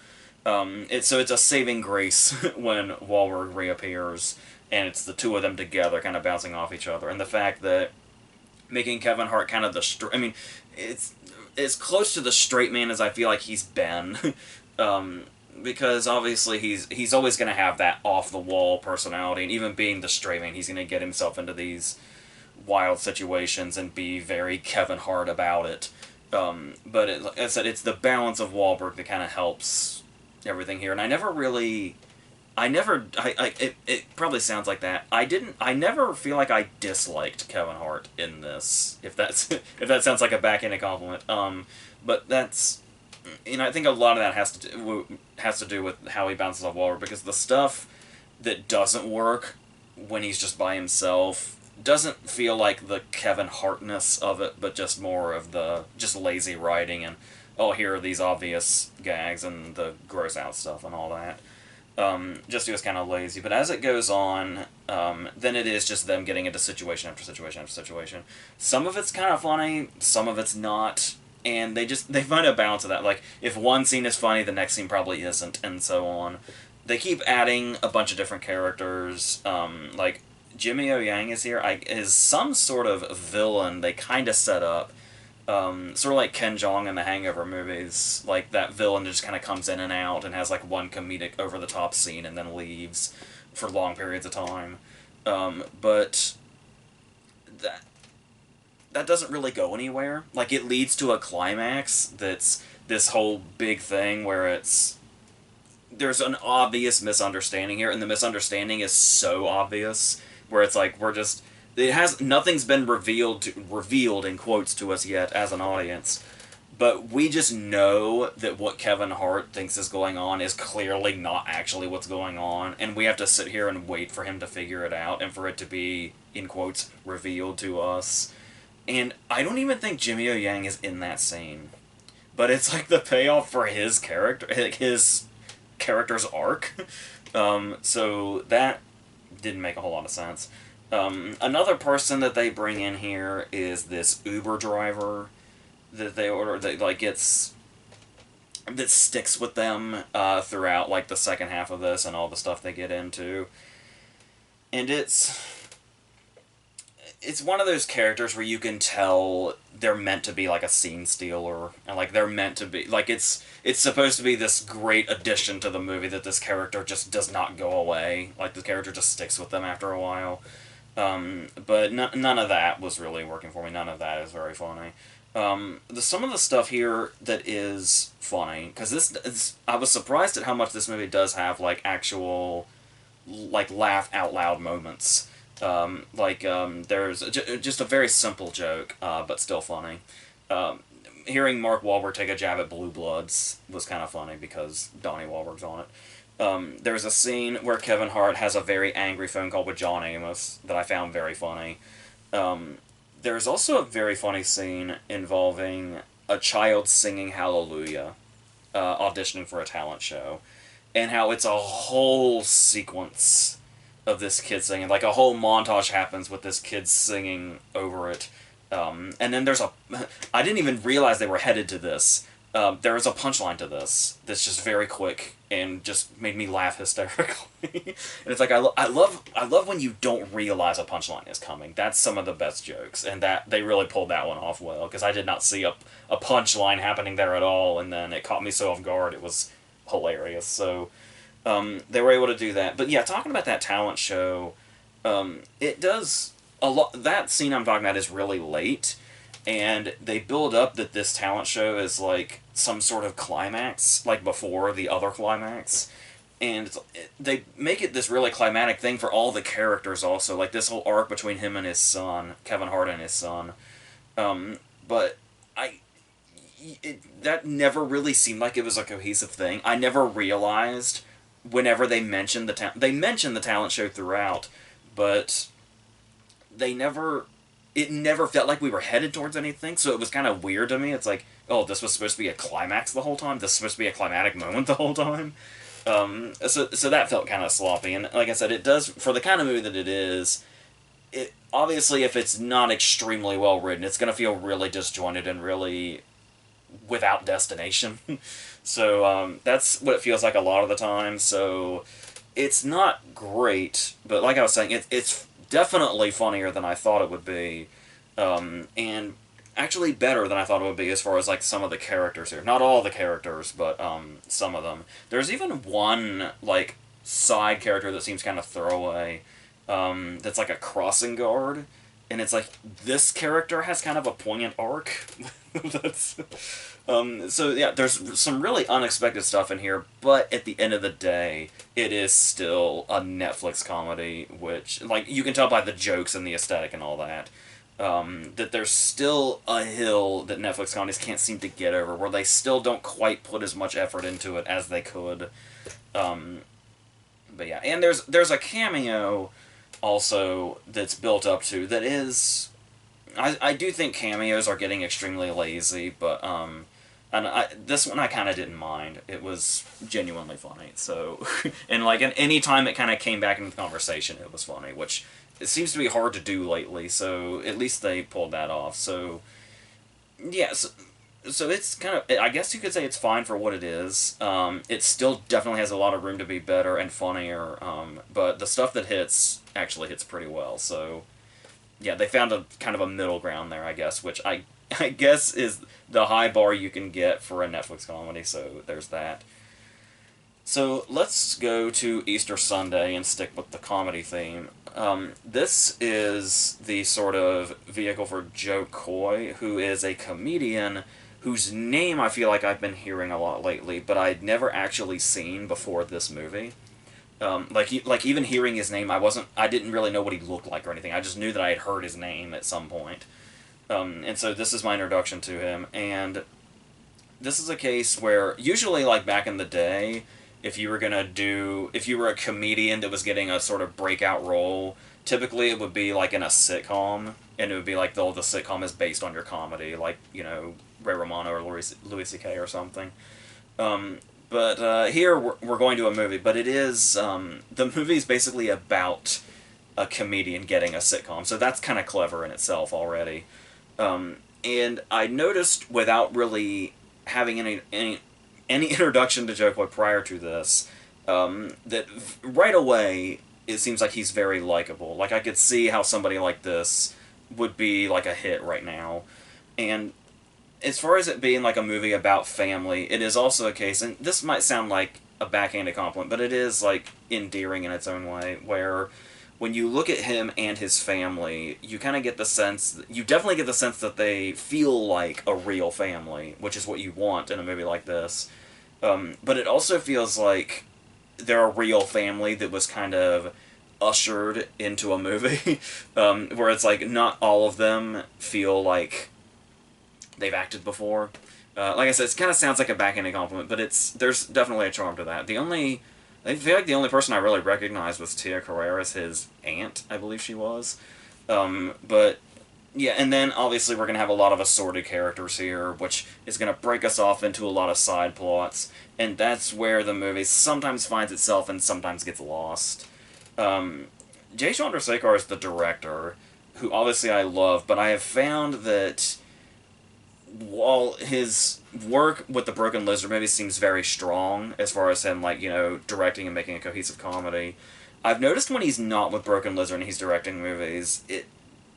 it's a saving grace when Wahlberg reappears, and it's the two of them together, kind of bouncing off each other. And the fact that making Kevin Hart kind of it's as close to the straight man as I feel like he's been. Because obviously he's always going to have that off-the-wall personality, and even being the straight man, he's going to get himself into these wild situations and be very Kevin Hart about it. But like I said, it's the balance of Wahlberg that kind of helps everything here, and it probably sounds like that. I never feel like I disliked Kevin Hart in this, if that sounds like a backhanded compliment. But that's... I think a lot of that has to do with how he bounces off Wahlberg, because the stuff that doesn't work when he's just by himself doesn't feel like the Kevin Hartness of it, but just more of the just lazy writing and, oh, here are these obvious gags and the gross out stuff and all that. Just he was kind of lazy. But as it goes on, then it is just them getting into situation after situation after situation. Some of it's kind of funny, some of it's not. And they find a balance of that. Like, if one scene is funny, the next scene probably isn't, and so on. They keep adding a bunch of different characters. Like, Jimmy O Yang is here. Is some sort of villain they kind of set up. Sort of like Ken Jeong in the Hangover movies. Like, that villain just kind of comes in and out and has, like, one comedic over-the-top scene and then leaves for long periods of time. But that doesn't really go anywhere. Like, it leads to a climax that's this whole big thing where there's an obvious misunderstanding here, and the misunderstanding is so obvious, where it's like, nothing's been revealed in quotes to us yet as an audience, but we just know that what Kevin Hart thinks is going on is clearly not actually what's going on, and we have to sit here and wait for him to figure it out, and for it to be, in quotes, revealed to us. And I don't even think Jimmy O Yang is in that scene. But it's like the payoff for his character's arc. So that didn't make a whole lot of sense. Another person that they bring in here is this Uber driver that they order, that sticks with them throughout, like, the second half of this and all the stuff they get into. And it's one of those characters where you can tell they're meant to be like a scene stealer, and like they're meant to be like it's supposed to be this great addition to the movie that this character just does not go away. Like the character just sticks with them after a while. But none of that was really working for me. None of that is very funny. Some of the stuff here that is funny, because I was surprised at how much this movie does have like actual like laugh out loud moments. There's just a very simple joke, but still funny. Um, Hearing Mark Wahlberg take a jab at Blue Bloods was kind of funny because Donnie Wahlberg's on it. There's a scene where Kevin Hart has a very angry phone call with John Amos that I found very funny. There's also a very funny scene involving a child singing Hallelujah, auditioning for a talent show, and how it's a whole sequence of this kid singing. Like a whole montage happens with this kid singing over it. And then there's a. I didn't even realize they were headed to this. There is a punchline to this that's just very quick and just made me laugh hysterically. And it's like I love when you don't realize a punchline is coming. That's some of the best jokes, and that they really pulled that one off well because I did not see a punchline happening there at all, and then it caught me so off guard. It was hilarious. So they were able to do that. But yeah, talking about that talent show, it does a lot. That scene I'm talking about is really late, and they build up that this talent show is like some sort of climax, like before the other climax, and they make it this really climatic thing for all the characters. Also, like this whole arc between him and his son, Kevin Hart and his son. But I that never really seemed like it was a cohesive thing. I never realized whenever they mentioned they mentioned the talent show throughout, but they never it never felt like we were headed towards anything, so it was kind of weird to me. It's like, oh, this was supposed to be a climax the whole time? This was supposed to be a climatic moment the whole time? So that felt kind of sloppy, and like I said, it does, for the kind of movie that it is, it obviously, if it's not extremely well written, it's going to feel really disjointed and really without destination. So that's what it feels like a lot of the time, so it's not great, but like I was saying, it's definitely funnier than I thought it would be, and actually better than I thought it would be as far as like some of the characters here. Not all the characters, but some of them. There's even one like side character that seems kind of throwaway. That's like a crossing guard, and it's like this character has kind of a poignant arc. That's so yeah, there's some really unexpected stuff in here, but at the end of the day, it is still a Netflix comedy, which, like, you can tell by the jokes and the aesthetic and all that, that there's still a hill that Netflix comedies can't seem to get over, where they still don't quite put as much effort into it as they could. But yeah, and there's a cameo also that's built up to that is. I do think cameos are getting extremely lazy, but this one I kind of didn't mind. It was genuinely funny. So, and like any time it kind of came back into the conversation, it was funny, which it seems to be hard to do lately. So at least they pulled that off. So yeah, so it's kind of, I guess you could say it's fine for what it is. It still definitely has a lot of room to be better and funnier. But the stuff that hits actually hits pretty well. So yeah, they found a kind of a middle ground there, I guess, which I guess is the high bar you can get for a Netflix comedy, so there's that. So let's go to Easter Sunday and stick with the comedy theme. This is the sort of vehicle for Joe Coy, who is a comedian whose name I feel like I've been hearing a lot lately, but I'd never actually seen before this movie. Like even hearing his name, I didn't really know what he looked like or anything. I just knew that I had heard his name at some point. And so this is my introduction to him, and this is a case where usually, like back in the day, if you were a comedian that was getting a sort of breakout role, typically it would be like in a sitcom, and it would be like the sitcom is based on your comedy, like, Ray Romano or Louis C.K. or something. But here we're going to a movie, but it is, the movie is basically about a comedian getting a sitcom, so that's kind of clever in itself already. And I noticed, without really having any introduction to Joe Coy prior to this, that right away it seems like he's very likable. Like, I could see how somebody like this would be like a hit right now. And as far as it being like a movie about family, it is also a case, and this might sound like a backhanded compliment, but it is like endearing in its own way, where when you look at him and his family, you kind of get the sense, you definitely get the sense that they feel like a real family, which is what you want in a movie like this. But it also feels like they're a real family that was kind of ushered into a movie, where it's like not all of them feel like they've acted before. Like I said, it kind of sounds like a backhanded compliment, but there's definitely a charm to that. I feel like the only person I really recognized was Tia Carreras, his aunt, I believe she was. But yeah, and then obviously we're gonna have a lot of assorted characters here, which is gonna break us off into a lot of side plots, and that's where the movie sometimes finds itself and sometimes gets lost. Um, Jay Chandrasekhar is the director, who obviously I love, but I have found that while his work with the Broken Lizard movie seems very strong as far as him, like, directing and making a cohesive comedy, I've noticed when he's not with Broken Lizard and he's directing movies, it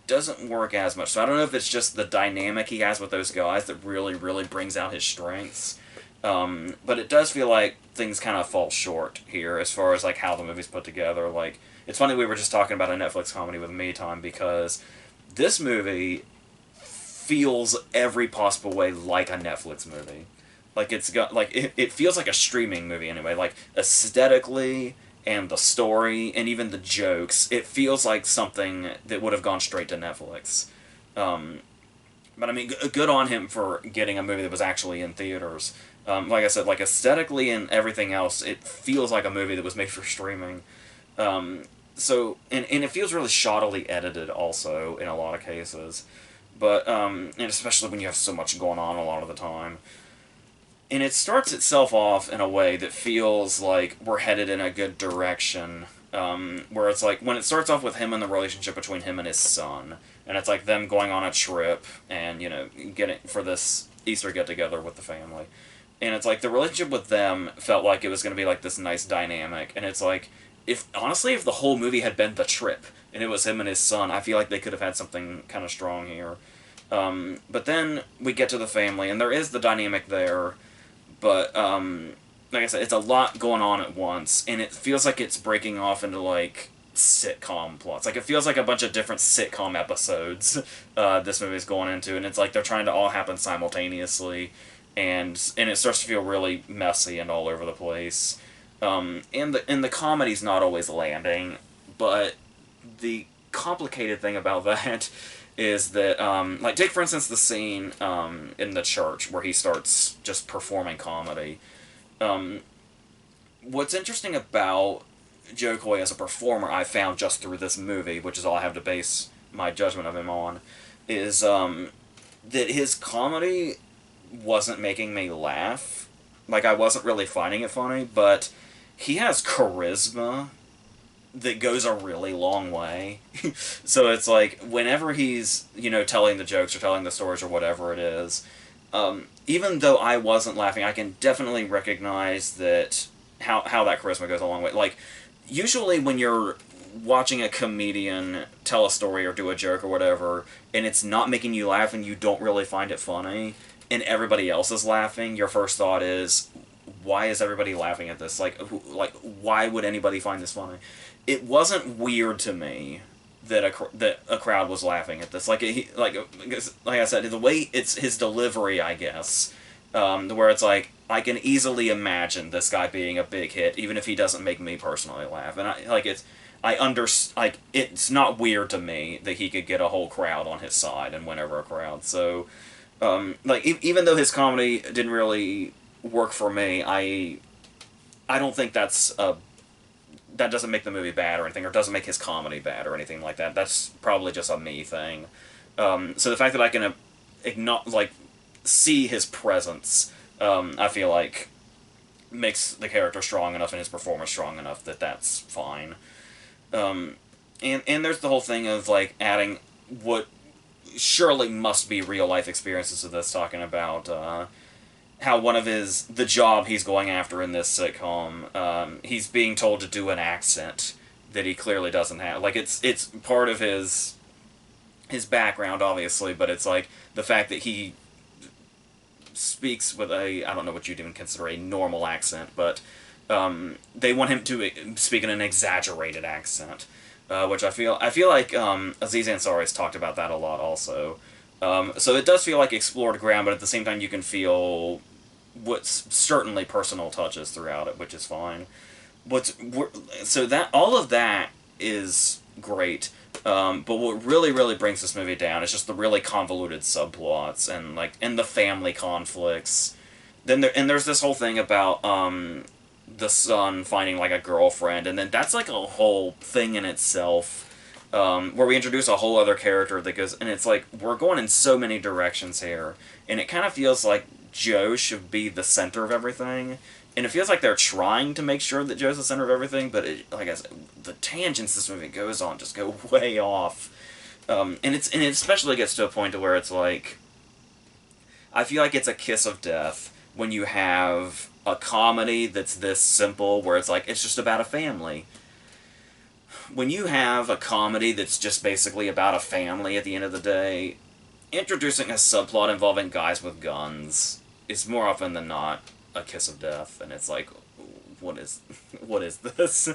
doesn't work as much. So I don't know if it's just the dynamic he has with those guys that really, really brings out his strengths. But it does feel like things kind of fall short here as far as like how the movie's put together. Like, it's funny we were just talking about a Netflix comedy with Me Time, because this movie feels every possible way like a Netflix movie. Like, it feels like a streaming movie anyway. Like, aesthetically and the story and even the jokes, it feels like something that would have gone straight to Netflix. Um, but I mean, good on him for getting a movie that was actually in theaters. Like I said, like aesthetically and everything else, it feels like a movie that was made for streaming. And it feels really shoddily edited also in a lot of cases. But, and especially when you have so much going on a lot of the time. And it starts itself off in a way that feels like we're headed in a good direction. Where it's like, when it starts off with him and the relationship between him and his son, and it's like them going on a trip and, getting for this Easter get together with the family. And it's like the relationship with them felt like it was going to be like this nice dynamic. And it's like, if the whole movie had been the trip and it was him and his son, I feel like they could have had something kind of strong here. But then we get to the family, and there is the dynamic there, but like I said, it's a lot going on at once, and it feels like it's breaking off into like sitcom plots. Like, it feels like a bunch of different sitcom episodes this movie's going into, and it's like they're trying to all happen simultaneously, and it starts to feel really messy and all over the place. And the comedy's not always landing, but the complicated thing about that is that, like, take for instance the scene in the church where he starts just performing comedy. What's interesting about Joe Coy as a performer, I found just through this movie, which is all I have to base my judgment of him on, is that his comedy wasn't making me laugh. Like, I wasn't really finding it funny, but he has charisma that goes a really long way. So it's like, whenever he's, telling the jokes or telling the stories or whatever it is, even though I wasn't laughing, I can definitely recognize that how that charisma goes a long way. Like, usually when you're watching a comedian tell a story or do a joke or whatever, and it's not making you laugh and you don't really find it funny, and everybody else is laughing, your first thought is, why is everybody laughing at this? Like, why would anybody find this funny? It wasn't weird to me that a crowd was laughing at this. Like, like I said, the way it's his delivery, I guess, where it's like, I can easily imagine this guy being a big hit, even if he doesn't make me personally laugh. And it's not weird to me that he could get a whole crowd on his side and win over a crowd. So, even though his comedy didn't really work for me, I don't think that doesn't make the movie bad or anything, or doesn't make his comedy bad or anything like that. That's probably just a me thing. So the fact that I can see his presence, I feel like makes the character strong enough and his performance strong enough that that's fine. And there's the whole thing of like adding what surely must be real life experiences of this, talking about how the job he's going after in this sitcom, he's being told to do an accent that he clearly doesn't have. Like, it's part of his his background, obviously, but it's like the fact that he speaks with a, I don't know what you'd even consider a normal accent, but they want him to speak in an exaggerated accent, which I feel like Aziz Ansari's talked about that a lot also. So it does feel like explored ground, but at the same time you can feel what's certainly personal touches throughout it, which is fine. So that all of that is great. But what really brings this movie down is just the really convoluted subplots and the family conflicts. There's this whole thing about the son finding like a girlfriend, and then that's like a whole thing in itself. Where we introduce a whole other character that goes, and it's like we're going in so many directions here, and it kind of feels like Joe should be the center of everything, and it feels like they're trying to make sure that Joe's the center of everything, but like I said, the tangents this movie goes on just go way off, and it especially gets to a point to where it's like I feel like it's a kiss of death when you have a comedy that's this simple, where it's like it's just about a family. When you have a comedy that's just basically about a family at the end of the day, introducing a subplot involving guys with guns is more often than not a kiss of death, and it's like, what is what is this?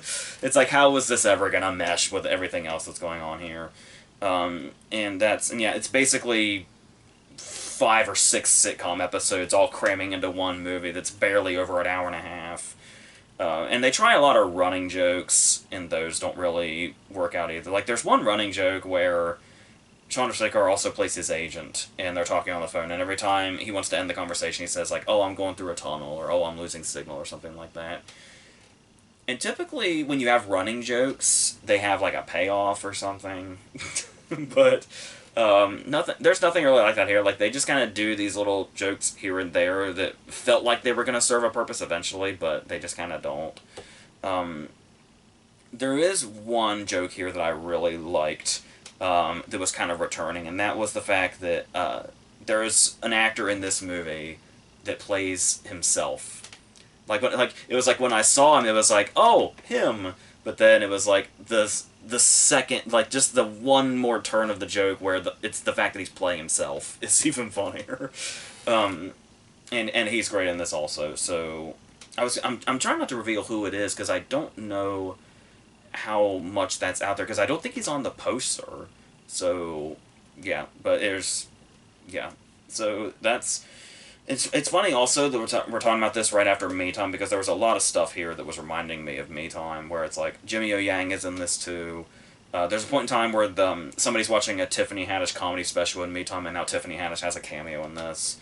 It's like, how is this ever gonna mesh with everything else that's going on here? And yeah, it's basically 5 or 6 sitcom episodes all cramming into one movie that's barely over an hour and a half. And they try a lot of running jokes, and those don't really work out either. Like, there's one running joke where Chandrasekhar also plays his agent, and they're talking on the phone, and every time he wants to end the conversation, he says, like, oh, I'm going through a tunnel, or oh, I'm losing signal, or something like that. And typically, when you have running jokes, they have, like, a payoff or something. But nothing. There's nothing really like that here. Like, they just kind of do these little jokes here and there that felt like they were going to serve a purpose eventually, but they just kind of don't. There is one joke here that I really liked, that was kind of returning, and that was the fact that there's an actor in this movie that plays himself. Like it was like when I saw him, it was like, oh, him. But then it was like the second, like, just the one more turn of the joke where it's the fact that he's playing himself is even funnier. And he's great in this also. So I'm trying not to reveal who it is because I don't know how much that's out there, because I don't think he's on the poster. So yeah, but there's yeah. So that's it's funny also that we're talking about this right after Me Time, because there was a lot of stuff here that was reminding me of Me Time, where it's like Jimmy O Yang is in this too. There's a point in time where somebody's watching a Tiffany Haddish comedy special in Me Time, and now Tiffany Haddish has a cameo in this.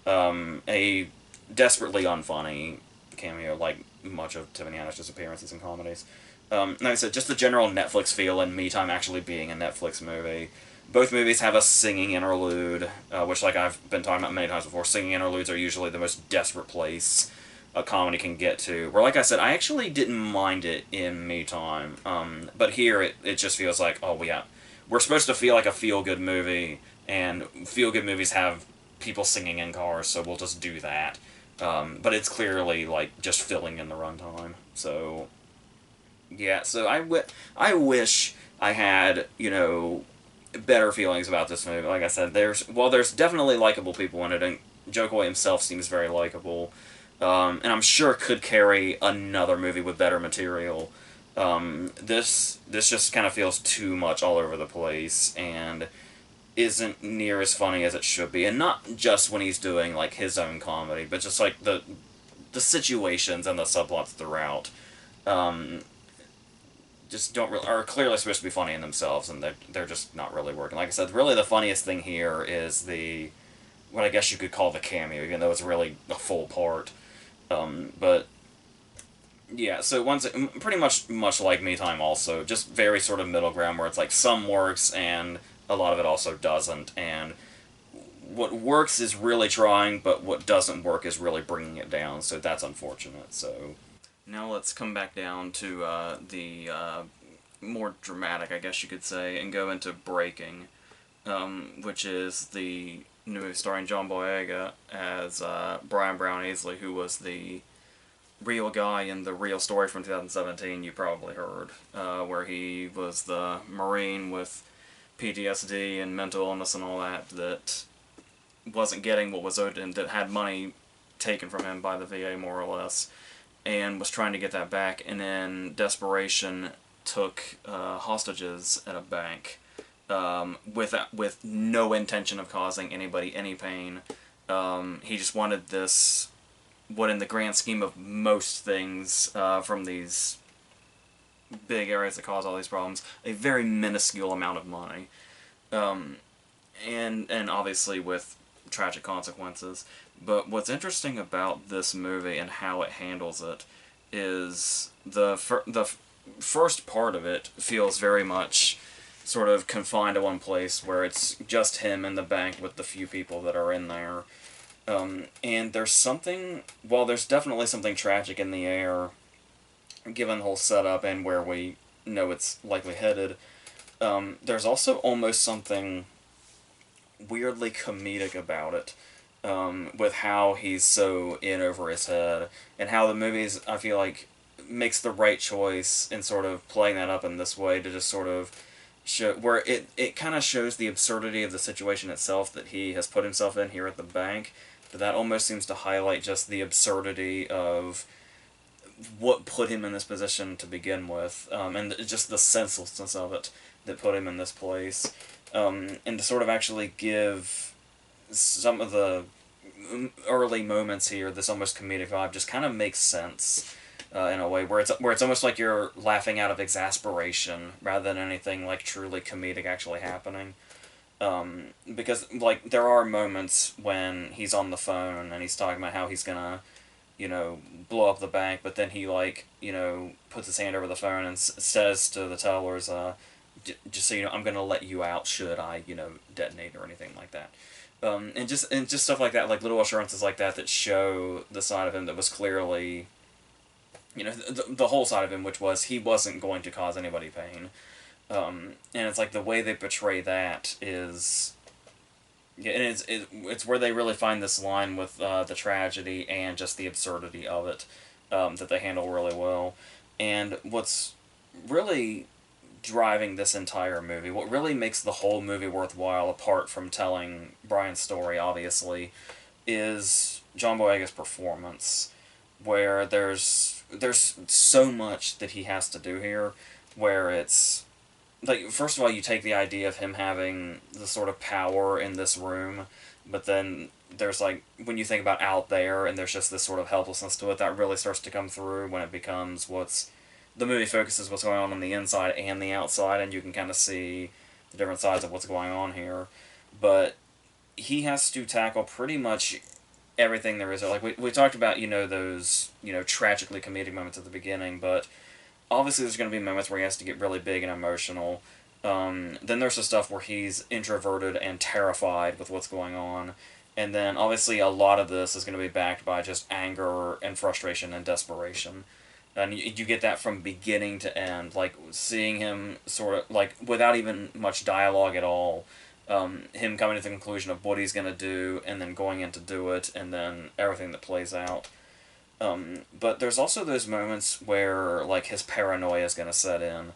A desperately unfunny cameo, like much of Tiffany Haddish's appearances in comedies. Like I said, just the general Netflix feel, and Me Time actually being a Netflix movie. Both movies have a singing interlude, which, like I've been talking about many times before, singing interludes are usually the most desperate place a comedy can get to. Where, like I said, I actually didn't mind it in Me Time, but here it just feels like, oh, yeah, we're supposed to feel like a feel-good movie, and feel-good movies have people singing in cars, so we'll just do that. But it's clearly, like, just filling in the runtime. So, yeah, so I wish I had, better feelings about this movie. Like I said, there's definitely likable people in it, and Joe Coy himself seems very likable, and I'm sure could carry another movie with better material. This just kind of feels too much all over the place, and isn't near as funny as it should be, and not just when he's doing like his own comedy, but just like the situations and the subplots throughout. Just don't really, are clearly supposed to be funny in themselves, and they're just not really working. Like I said, really the funniest thing here is what I guess you could call the cameo, even though it's really a full part. But yeah, so pretty much like Me Time also, just very sort of middle ground where it's like some works and a lot of it also doesn't, and what works is really trying, but what doesn't work is really bringing it down, so that's unfortunate. So now let's come back down to the more dramatic, I guess you could say, and go into Breaking, which is the new movie starring John Boyega as Brian Brown Aisley, who was the real guy in The Real Story from 2017, you probably heard, where he was the Marine with PTSD and mental illness and all that, that wasn't getting what was owed, and that had money taken from him by the VA, more or less, and was trying to get that back, and in desperation took hostages at a bank, with no intention of causing anybody any pain. He just wanted this, what in the grand scheme of most things from these big areas that cause all these problems, a very minuscule amount of money. And obviously with tragic consequences. But what's interesting about this movie and how it handles it is the first part of it feels very much sort of confined to one place, where it's just him in the bank with the few people that are in there. And there's something, while there's definitely something tragic in the air, given the whole setup and where we know it's likely headed, there's also almost something weirdly comedic about it, with how he's so in over his head, and how the movies, I feel like, makes the right choice in sort of playing that up in this way to just sort of show, where it kind of shows the absurdity of the situation itself that he has put himself in here at the bank, but that almost seems to highlight just the absurdity of what put him in this position to begin with, and just the senselessness of it that put him in this place, and to sort of actually give some of the early moments here, this almost comedic vibe, just kind of makes sense in a way where it's almost like you're laughing out of exasperation rather than anything like truly comedic actually happening. Because like there are moments when he's on the phone and he's talking about how he's gonna, blow up the bank, but then he like puts his hand over the phone and says to the tellers, just so you know, I'm gonna let you out should I detonate or anything like that. And just stuff like that, like little assurances like that that show the side of him that was clearly, the whole side of him, which was he wasn't going to cause anybody pain. And it's like the way they portray that is, yeah, and it's where they really find this line with the tragedy and just the absurdity of it, that they handle really well. And what's really driving this entire movie, what really makes the whole movie worthwhile, apart from telling Brian's story, obviously, is John Boyega's performance, where there's so much that he has to do here, where it's like, first of all, you take the idea of him having the sort of power in this room, but then there's like, when you think about out there, and there's just this sort of helplessness to it that really starts to come through when it becomes the movie focuses what's going on the inside and the outside, and you can kind of see the different sides of what's going on here. But he has to tackle pretty much everything there is. Like, we talked about, those, tragically comedic moments at the beginning, but obviously there's going to be moments where he has to get really big and emotional. Then there's the stuff where he's introverted and terrified with what's going on. And then obviously a lot of this is going to be backed by just anger and frustration and desperation. And you get that from beginning to end, like seeing him sort of, like, without even much dialogue at all, him coming to the conclusion of what he's going to do, and then going in to do it, and then everything that plays out. But there's also those moments where, like, his paranoia is going to set in,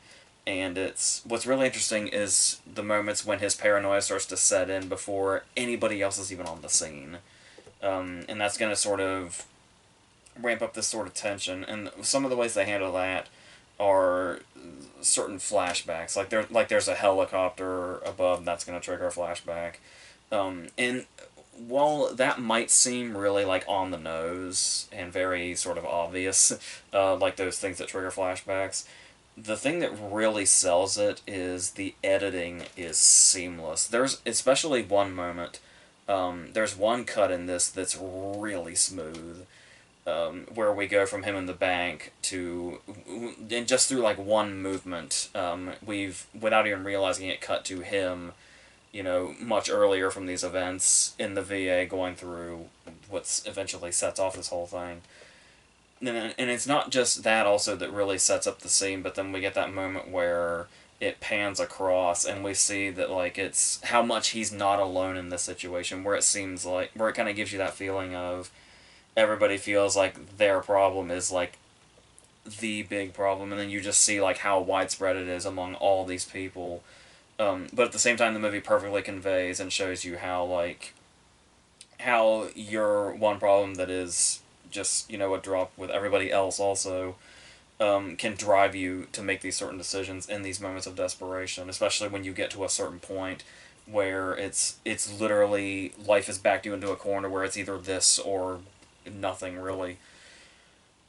and what's really interesting is the moments when his paranoia starts to set in before anybody else is even on the scene. And that's going to sort of ramp up this sort of tension, and some of the ways they handle that are certain flashbacks. Like there's a helicopter above that's going to trigger a flashback. And while that might seem really like on the nose and very sort of obvious, like those things that trigger flashbacks, the thing that really sells it is the editing is seamless. There's especially one moment, there's one cut in this that's really smooth, where we go from him in the bank to, and just through like one movement, we've, without even realizing it, cut to him, much earlier from these events in the VA, going through what's eventually sets off this whole thing. And it's not just that also that really sets up the scene, but then we get that moment where it pans across and we see that, like, it's how much he's not alone in this situation, where it seems like, where it kind of gives you that feeling of everybody feels like their problem is like the big problem, and then you just see like how widespread it is among all these people. But at the same time, the movie perfectly conveys and shows you how, like, how your one problem that is just, a drop with everybody else also, can drive you to make these certain decisions in these moments of desperation, especially when you get to a certain point where it's literally life has backed you into a corner where it's either this or nothing really.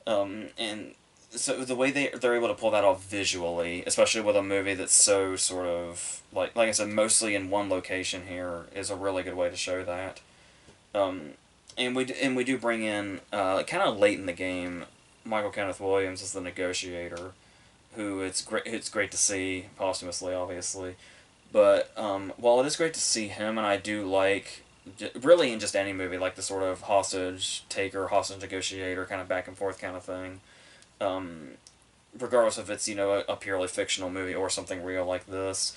And so the way they're able to pull that off visually, especially with a movie that's so sort of like I said, mostly in one location here, is a really good way to show that. Um, and we do bring in kind of late in the game, Michael Kenneth Williams as the negotiator, who it's great to see posthumously, obviously. But while it is great to see him, and I do like really in just any movie like the sort of hostage taker, hostage negotiator kind of back and forth kind of thing. Um, Regardless if it's a purely fictional movie or something real like this.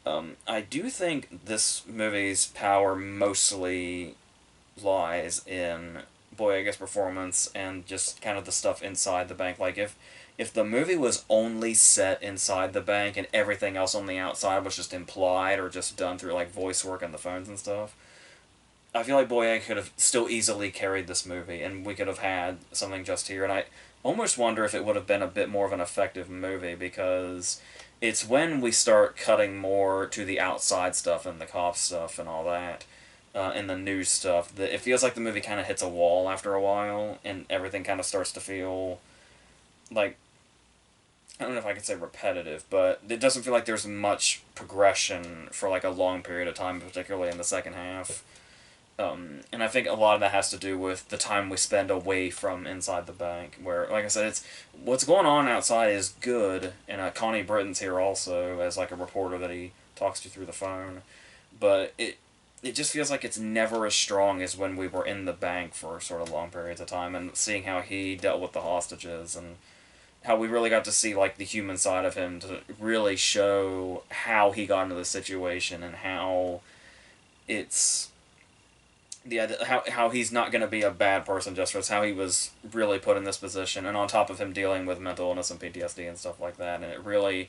I do think this movie's power mostly lies in Boyega's performance and just kind of the stuff inside the bank. Like if the movie was only set inside the bank and everything else on the outside was just implied or just done through like voice work and the phones and stuff, I feel like Boyega could have still easily carried this movie and we could have had something just here. And I almost wonder if it would have been a bit more of an effective movie because it's when we start cutting more to the outside stuff and the cop stuff and all that and the news stuff, that it feels like the movie kind of hits a wall after a while, and everything kind of starts to feel like, I don't know if I could say repetitive, but it doesn't feel like there's much progression for like a long period of time, particularly in the second half. And I think a lot of that has to do with the time we spend away from inside the bank, where, like I said, it's what's going on outside is good, and Connie Britton's here also as like a reporter that he talks to through the phone, but it just feels like it's never as strong as when we were in the bank for sort of long periods of time, and seeing how he dealt with the hostages and how we really got to see like the human side of him to really show how he got into the situation and how it's how he's not going to be a bad person just for us, how he was really put in this position, and on top of him dealing with mental illness and PTSD and stuff like that, and it really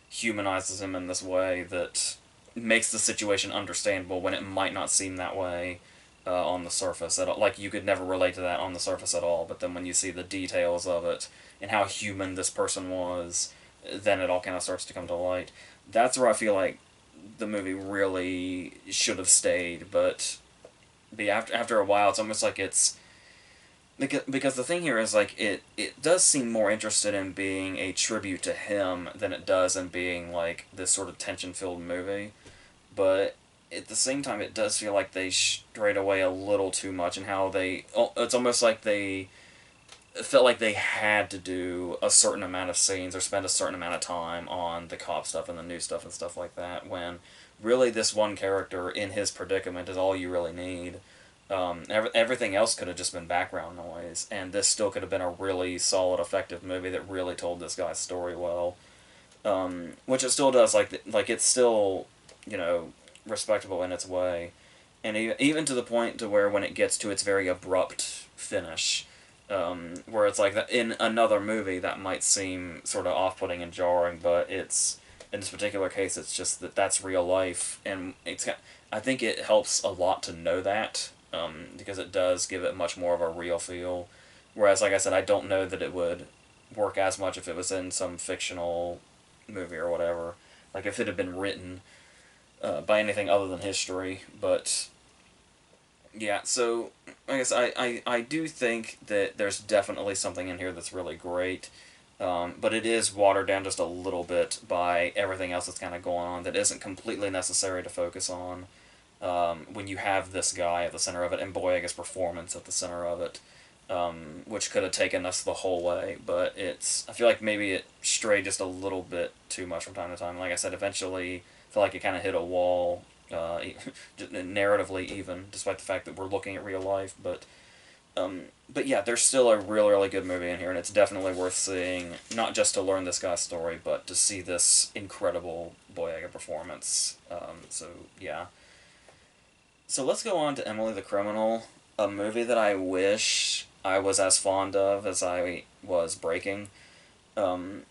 humanizes him in this way that makes the situation understandable when it might not seem that way on the surface at all. Like you could never relate to that on the surface at all, but then when you see the details of it and how human this person was, then it all kind of starts to come to light. That's where I feel like the movie really should have stayed, but after a while, it's almost like it's because the thing here is like it does seem more interested in being a tribute to him than it does in being like this sort of tension filled movie, but at the same time, it does feel like they strayed away a little too much in how they. It's almost like they felt like they had to do a certain amount of scenes or spend a certain amount of time on the cop stuff and the new stuff and stuff like that, when really this one character in his predicament is all you really need. Everything else could have just been background noise, and this still could have been a really solid, effective movie that really told this guy's story well. Which it still does. Like it's still, respectable in its way, and even to the point to where when it gets to its very abrupt finish, where it's like that in another movie that might seem sort of off-putting and jarring, but it's in this particular case it's just that's real life, and I think it helps a lot to know that, because it does give it much more of a real feel. Whereas, like I said, I don't know that it would work as much if it was in some fictional movie or whatever. Like if it had been written by anything other than history, but yeah, so I guess I do think that there's definitely something in here that's really great, but it is watered down just a little bit by everything else that's kind of going on that isn't completely necessary to focus on when you have this guy at the center of it and Boyega's performance at the center of it, which could have taken us the whole way, but I feel like maybe it strayed just a little bit too much from time to time. Like I said, eventually I feel like it kind of hit a wall, narratively even, despite the fact that we're looking at real life. But yeah, there's still a really, really good movie in here, and it's definitely worth seeing, not just to learn this guy's story, but to see this incredible Boyega performance. So yeah. So let's go on to Emily the Criminal, a movie that I wish I was as fond of as I was Breaking. Um,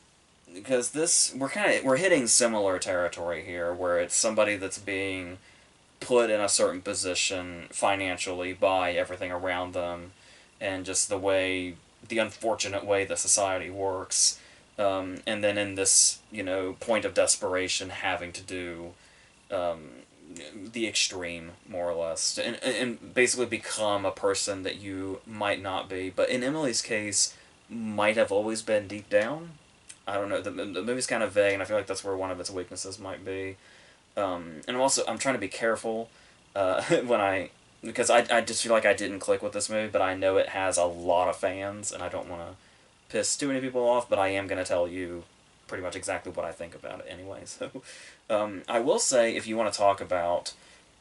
because we're hitting similar territory here, where it's somebody that's being put in a certain position financially by everything around them, and just the unfortunate way that society works, and then in this point of desperation, having to do um, the extreme, more or less, and basically become a person that you might not be, but in Emily's case, might have always been deep down. I don't know. The movie's kind of vague, and I feel like that's where one of its weaknesses might be. And I'm trying to be careful when I because I just feel like I didn't click with this movie, but I know it has a lot of fans, and I don't want to piss too many people off. But I am going to tell you pretty much exactly what I think about it anyway. So I will say, if you want to talk about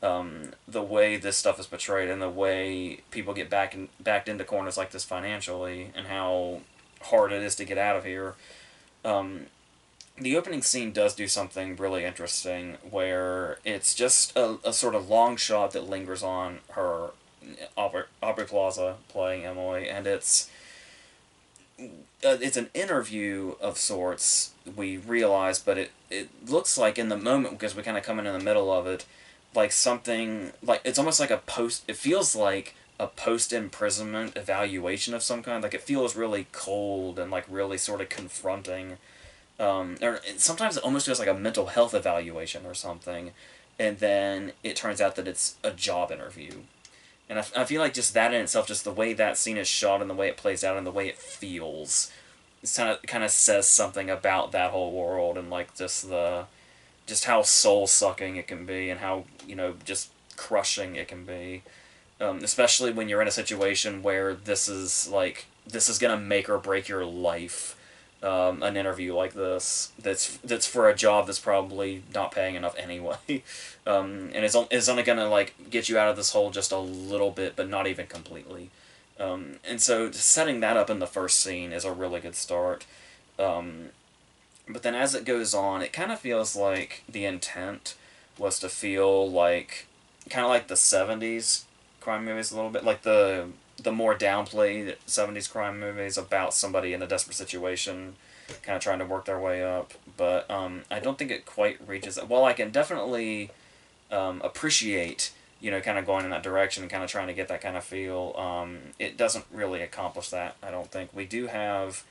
the way this stuff is portrayed and the way people get backed into corners like this financially, and how hard it is to get out of here. Um, the opening scene does do something really interesting, where it's just a sort of long shot that lingers on her, Aubrey Plaza playing Emily, and it's an interview of sorts, we realize, but it looks like in the moment, because we kind of come in the middle of it, like something, like it's almost like it feels like a post imprisonment evaluation of some kind. Like, it feels really cold and like really sort of confronting, or sometimes it almost feels like a mental health evaluation or something, and then it turns out that it's a job interview. And I feel like just that in itself, just the way that scene is shot and the way it plays out and the way it feels, it kind of says something about that whole world, and like just how soul sucking it can be, and how just crushing it can be, especially when you're in a situation where this is gonna make or break your life. An interview like this, that's for a job that's probably not paying enough anyway, and is only gonna like get you out of this hole just a little bit, but not even completely. And so setting that up in the first scene is a really good start. Um, but then as it goes on, it kind of feels like the intent was to feel like kind of like the '70s crime movies a little bit, like the more downplayed '70s crime movies about somebody in a desperate situation, kind of trying to work their way up. But I don't think it quite reaches. Well, I can definitely appreciate kind of going in that direction and kind of trying to get that kind of feel. It doesn't really accomplish that, I don't think. We do have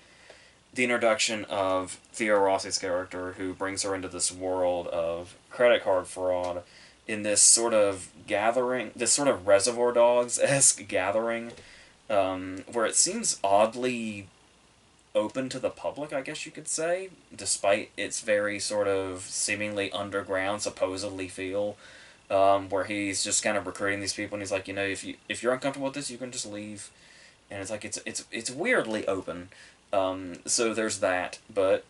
the introduction of Theo Rossi's character, who brings her into this world of credit card fraud, in this sort of gathering, this sort of Reservoir Dogs-esque gathering, where it seems oddly open to the public, I guess you could say, despite its very sort of seemingly underground, supposedly feel, where he's just kind of recruiting these people, and he's like, if you're uncomfortable with this, you can just leave, and it's like it's weirdly open. So there's that, but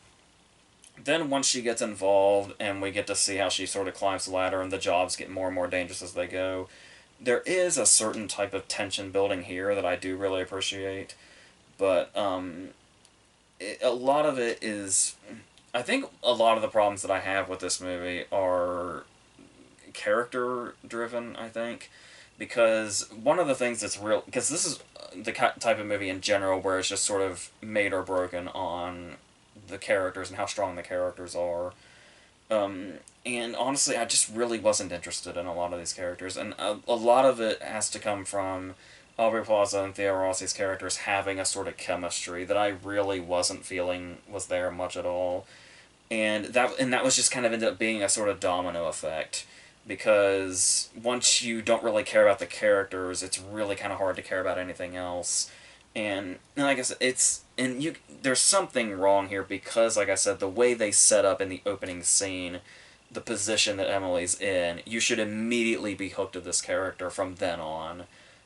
then once she gets involved and we get to see how she sort of climbs the ladder and the jobs get more and more dangerous as they go, there is a certain type of tension building here that I do really appreciate. But a lot of it is, I think a lot of the problems that I have with this movie are character driven, I think. Because one of the things that's real, because this is the type of movie in general where it's just sort of made or broken on the characters and how strong the characters are. And honestly, I just really wasn't interested in a lot of these characters, and a lot of it has to come from Aubrey Plaza and Theo Rossi's characters having a sort of chemistry that I really wasn't feeling was there much at all, and that was just kind of ended up being a sort of domino effect, because once you don't really care about the characters, it's really kind of hard to care about anything else. And like I said, there's something wrong here, because like I said, the way they set up in the opening scene the position that Emily's in, you should immediately be hooked to this character from then on.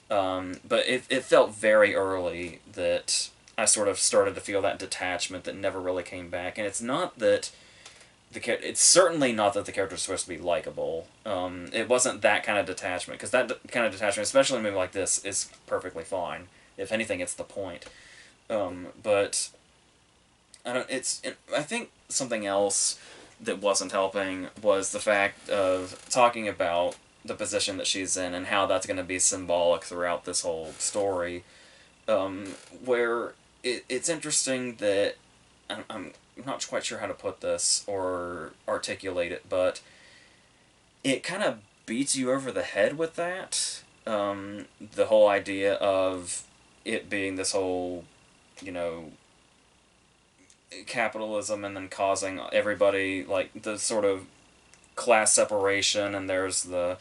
But it felt very early that I sort of started to feel that detachment that never really came back. And it's not that it's certainly not that the character's supposed to be likable. It wasn't that kind of detachment, because that kind of detachment, especially in a movie like this, is perfectly fine. If anything, it's the point. But I don't. I think something else that wasn't helping was the fact of talking about the position that she's in and how that's going to be symbolic throughout this whole story. Where it's interesting that not quite sure how to put this or articulate it, but it kind of beats you over the head with that. The whole idea of it being this whole, you know, capitalism and then causing everybody, like, the sort of class separation, and there's the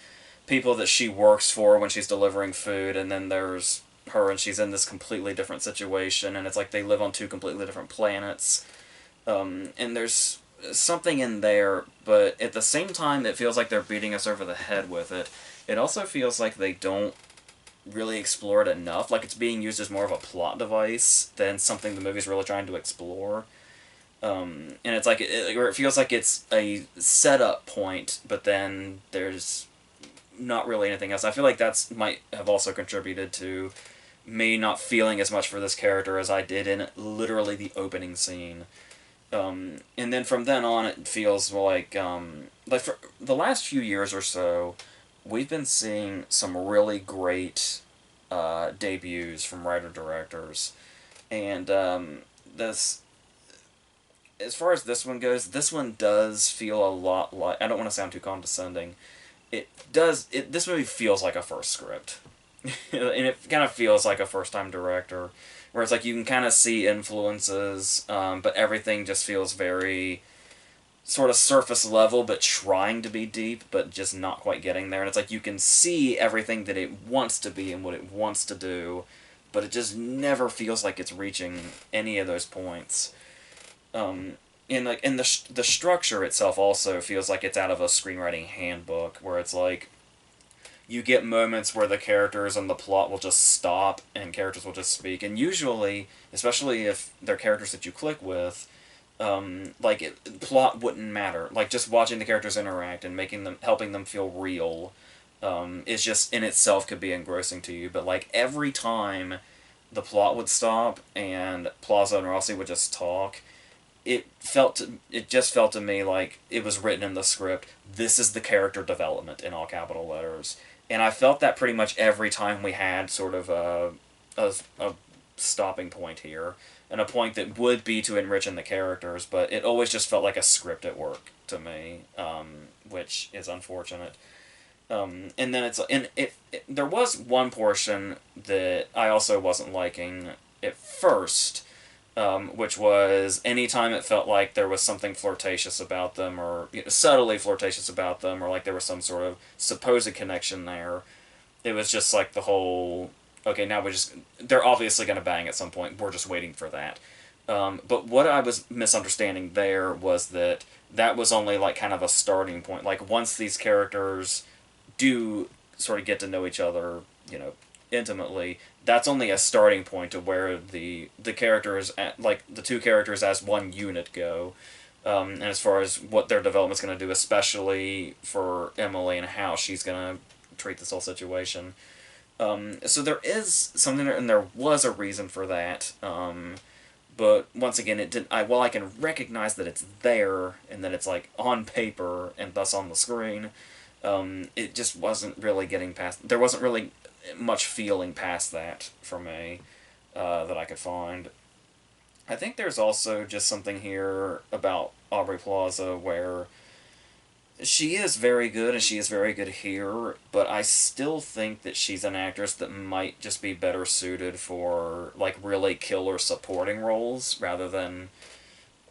people that she works for when she's delivering food, and then there's her and she's in this completely different situation, and it's like they live on two completely different planets. And there's something in there, but at the same time, it feels like they're beating us over the head with it. It also feels like they don't really explore it enough. Like it's being used as more of a plot device than something the movie's really trying to explore. And it's like, or it feels like it's a setup point, but then there's not really anything else. I feel like that's might have also contributed to me not feeling as much for this character as I did in literally the opening scene. And then from then on, it feels like for the last few years or so, we've been seeing some really great debuts from writer directors, and this as far as this one goes, this one does feel a lot like, I don't want to sound too condescending. It does. This movie feels like a first script, and it kind of feels like a first time director, where it's like you can kind of see influences, but everything just feels very sort of surface level, but trying to be deep, but just not quite getting there. And it's like you can see everything that it wants to be and what it wants to do, but it just never feels like it's reaching any of those points. And the structure itself also feels like it's out of a screenwriting handbook, where it's like you get moments where the characters and the plot will just stop and characters will just speak, and usually, especially if they're characters that you click with, plot wouldn't matter. Like just watching the characters interact and helping them feel real, is just in itself could be engrossing to you. But like every time the plot would stop and Plaza and Rossi would just talk, it just felt to me like it was written in the script. This is the character development in all capital letters, and I felt that pretty much every time we had sort of a stopping point here, and a point that would be to enrich in the characters, but it always just felt like a script at work to me, which is unfortunate. And then there was one portion that I also wasn't liking at first, which was anytime it felt like there was something flirtatious about them, or subtly flirtatious about them, or like there was some sort of supposed connection there. It was just like the whole, okay, now they're obviously going to bang at some point. We're just waiting for that. But what I was misunderstanding there was that was only like kind of a starting point. Like once these characters do sort of get to know each other, intimately, that's only a starting point to where the characters, like the two characters as one unit go. And as far as what their development's going to do, especially for Emily and how she's going to treat this whole situation. So there is something there, and there was a reason for that. But once again, it didn't. While I can recognize that it's there and that it's like on paper and thus on the screen, it just wasn't really getting past. There wasn't really much feeling past that for me, that I could find. I think there's also just something here about Aubrey Plaza where she is very good, and she is very good here, but I still think that she's an actress that might just be better suited for like really killer supporting roles rather than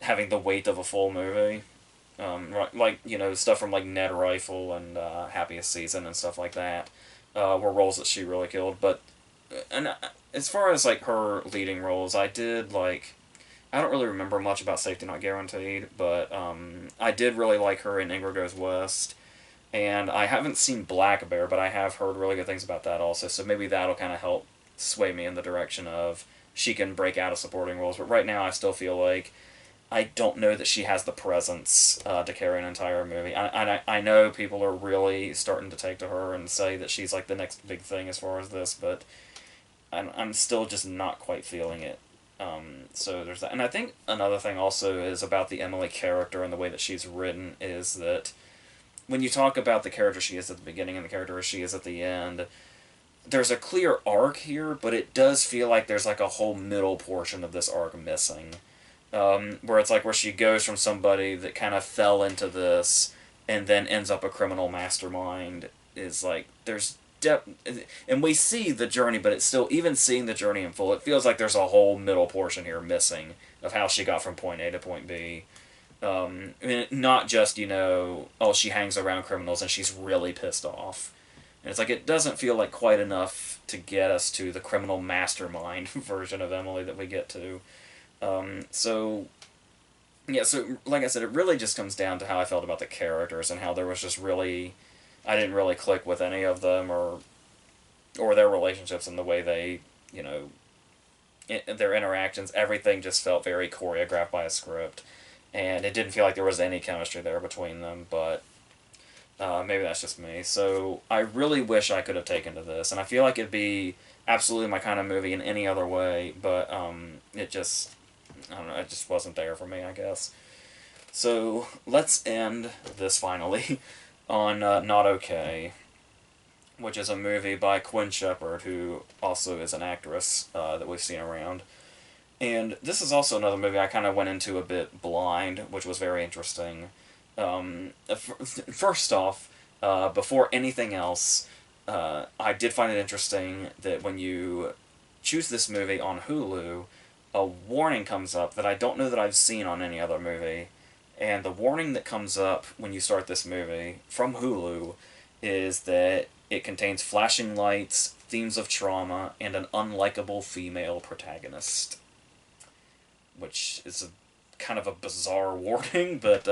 having the weight of a full movie. Stuff from like Ned Rifle and Happiest Season and stuff like that, were roles that she really killed. But as far as like her leading roles, I don't really remember much about Safety Not Guaranteed, but I did really like her in Ingrid Goes West, and I haven't seen Black Bear, but I have heard really good things about that also. So maybe that'll kind of help sway me in the direction of she can break out of supporting roles. But right now, I still feel like I don't know that she has the presence to carry an entire movie. I know people are really starting to take to her and say that she's like the next big thing as far as this, but I'm still just not quite feeling it. So there's that. And I think another thing also is about the Emily character and the way that she's written is that when you talk about the character she is at the beginning and the character she is at the end, there's a clear arc here, but it does feel like there's like a whole middle portion of this arc missing. where it's like where she goes from somebody that kind of fell into this and then ends up a criminal mastermind is like there's depth, and we see the journey, but it's still, even seeing the journey in full, it feels like there's a whole middle portion here missing of how she got from point A to point B. I mean, not just, oh, she hangs around criminals and she's really pissed off. And it's like, it doesn't feel like quite enough to get us to the criminal mastermind version of Emily that we get to. So, yeah, so like I said, it really just comes down to how I felt about the characters and how there was just really, I didn't really click with any of them or their relationships and the way they, you know, their interactions. Everything just felt very choreographed by a script, and it didn't feel like there was any chemistry there between them. But maybe that's just me. So I really wish I could have taken to this, and I feel like it'd be absolutely my kind of movie in any other way. But it just, I don't know, it just wasn't there for me, I guess. So let's end this finally on Not Okay, which is a movie by Quinn Shepard, who also is an actress that we've seen around. And this is also another movie I kind of went into a bit blind, which was very interesting. First off, before anything else, I did find it interesting that when you choose this movie on Hulu, a warning comes up that I don't know that I've seen on any other movie. And the warning that comes up when you start this movie from Hulu is that it contains flashing lights, themes of trauma, and an unlikable female protagonist. Which is kind of a bizarre warning, but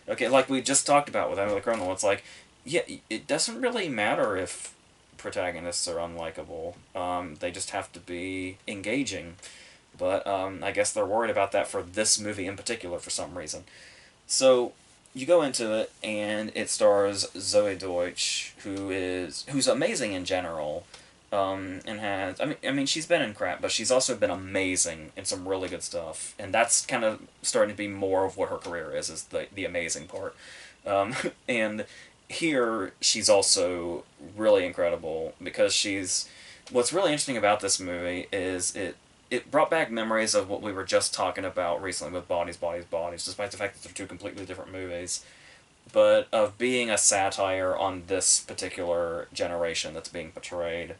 okay, like we just talked about with Emily Criminal, it's like, yeah, it doesn't really matter if protagonists are unlikable. They just have to be engaging. But I guess they're worried about that for this movie in particular for some reason. So you go into it, and it stars Zoe Deutsch, who's amazing in general, and has, I mean she's been in crap, but she's also been amazing in some really good stuff, and that's kind of starting to be more of what her career is the amazing part, and here she's also really incredible because she's. What's really interesting about this movie is it brought back memories of what we were just talking about recently with Bodies, Bodies, Bodies, despite the fact that they're two completely different movies, but of being a satire on this particular generation that's being portrayed.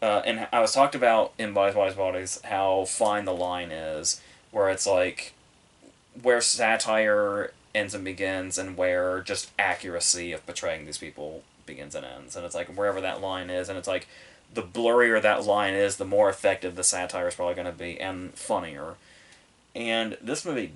And I was talked about in Bodies, Bodies, Bodies how fine the line is, where it's like, where satire ends and begins, and where just accuracy of portraying these people begins and ends. And it's like, wherever that line is, and it's like, the blurrier that line is, the more effective the satire is probably going to be, and funnier. And this movie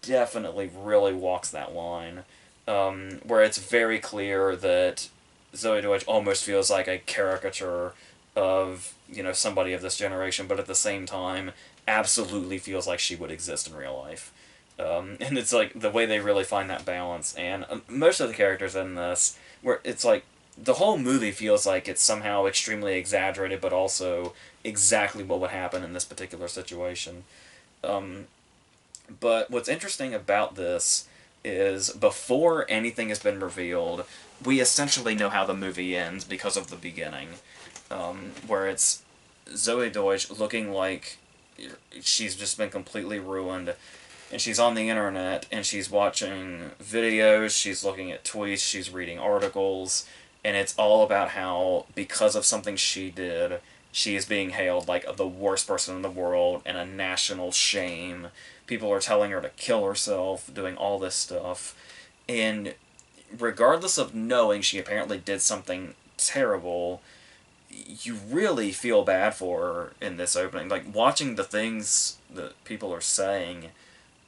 definitely really walks that line, where it's very clear that Zoe Deutsch almost feels like a caricature of, somebody of this generation, but at the same time absolutely feels like she would exist in real life. And it's like the way they really find that balance, and most of the characters in this, where it's like the whole movie feels like it's somehow extremely exaggerated, but also exactly what would happen in this particular situation. But what's interesting about this is before anything has been revealed, we essentially know how the movie ends because of the beginning, where it's Zoe Deutsch looking like she's just been completely ruined, and she's on the internet, and she's watching videos, she's looking at tweets, she's reading articles, and it's all about how, because of something she did, she is being hailed like the worst person in the world and a national shame. People are telling her to kill herself, doing all this stuff. And regardless of knowing she apparently did something terrible, you really feel bad for her in this opening. Like, watching the things that people are saying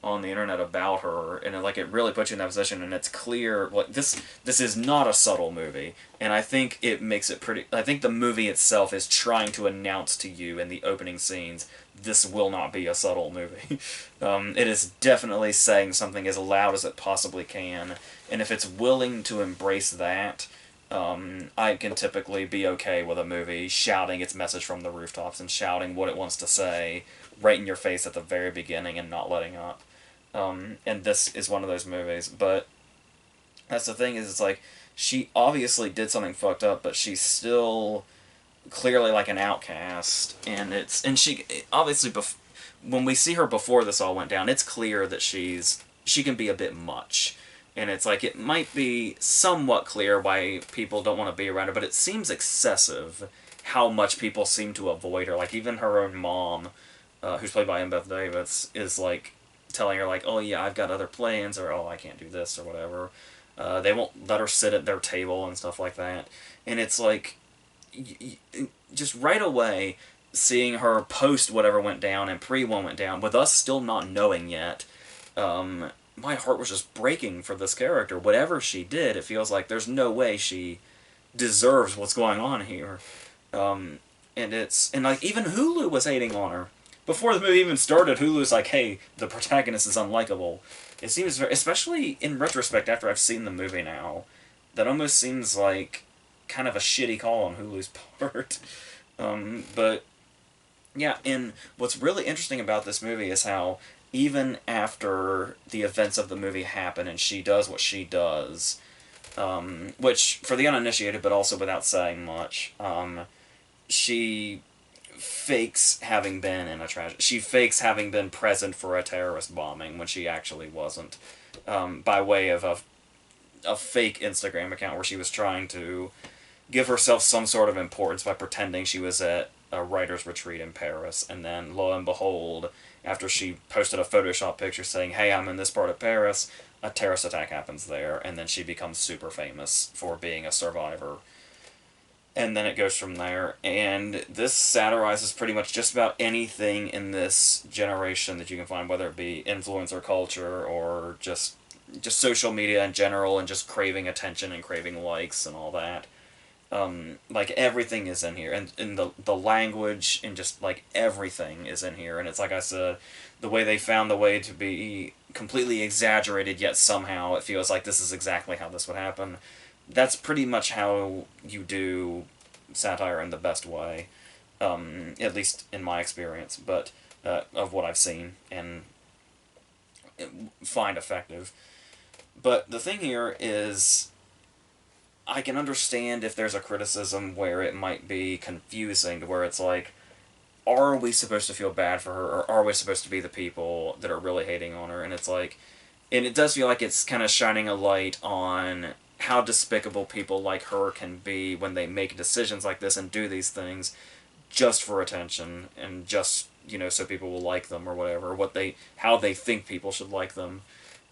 on the internet about her, and it really puts you in that position, and it's clear, like, this is not a subtle movie, and I think it makes it pretty. I think the movie itself is trying to announce to you in the opening scenes, this will not be a subtle movie. It is definitely saying something as loud as it possibly can, and if it's willing to embrace that, I can typically be okay with a movie shouting its message from the rooftops and shouting what it wants to say right in your face at the very beginning and not letting up. And this is one of those movies, but that's the thing, is it's like, she obviously did something fucked up, but she's still clearly like an outcast, and she obviously when we see her before this all went down, it's clear that she can be a bit much. And it's like, it might be somewhat clear why people don't want to be around her, but it seems excessive how much people seem to avoid her. Like, even her own mom, who's played by Beth Davis, is like telling her, like, oh yeah, I've got other plans, or oh, I can't do this, or whatever. They won't let her sit at their table and stuff like that. And it's like, just right away, seeing her post whatever went down and pre one went down, with us still not knowing yet, my heart was just breaking for this character. Whatever she did, it feels like there's no way she deserves what's going on here. And like, even Hulu was hating on her before the movie even started. Hulu's like, hey, the protagonist is unlikable. It seems very, especially in retrospect after I've seen the movie now, that almost seems like kind of a shitty call on Hulu's part. But yeah, and what's really interesting about this movie is how even after the events of the movie happen and she does what she does, which for the uninitiated, but also without saying much, she fakes having been in a tragedy. She fakes having been present for a terrorist bombing when she actually wasn't, by way of a fake Instagram account where she was trying to give herself some sort of importance by pretending she was at a writer's retreat in Paris, and then lo and behold, after she posted a Photoshop picture saying, hey, I'm in this part of Paris, a terrorist attack happens there, and then she becomes super famous for being a survivor. And then it goes from there, and this satirizes pretty much just about anything in this generation that you can find, whether it be influencer culture or just social media in general, and just craving attention and craving likes and all that. Like, everything is in here, and the language and just like everything is in here, and it's like I said, the way they found the way to be completely exaggerated, yet somehow it feels like this is exactly how this would happen. That's pretty much how you do satire in the best way, at least in my experience, but of what I've seen and find effective. But the thing here is, I can understand if there's a criticism where it might be confusing, where it's like, are we supposed to feel bad for her, or are we supposed to be the people that are really hating on her? And it's like, and it does feel like it's kind of shining a light on how despicable people like her can be when they make decisions like this and do these things just for attention, and just, so people will like them or whatever, how they think people should like them.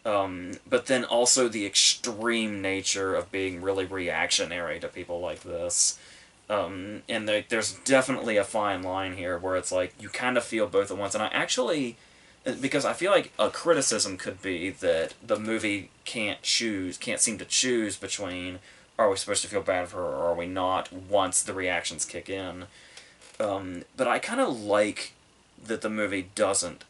But then also the extreme nature of being really reactionary to people like this. And there's definitely a fine line here where it's like, you kind of feel both at once. And I actually, because I feel like a criticism could be that the movie can't seem to choose between, are we supposed to feel bad for her or are we not, once the reactions kick in. But I kind of like that the movie doesn't,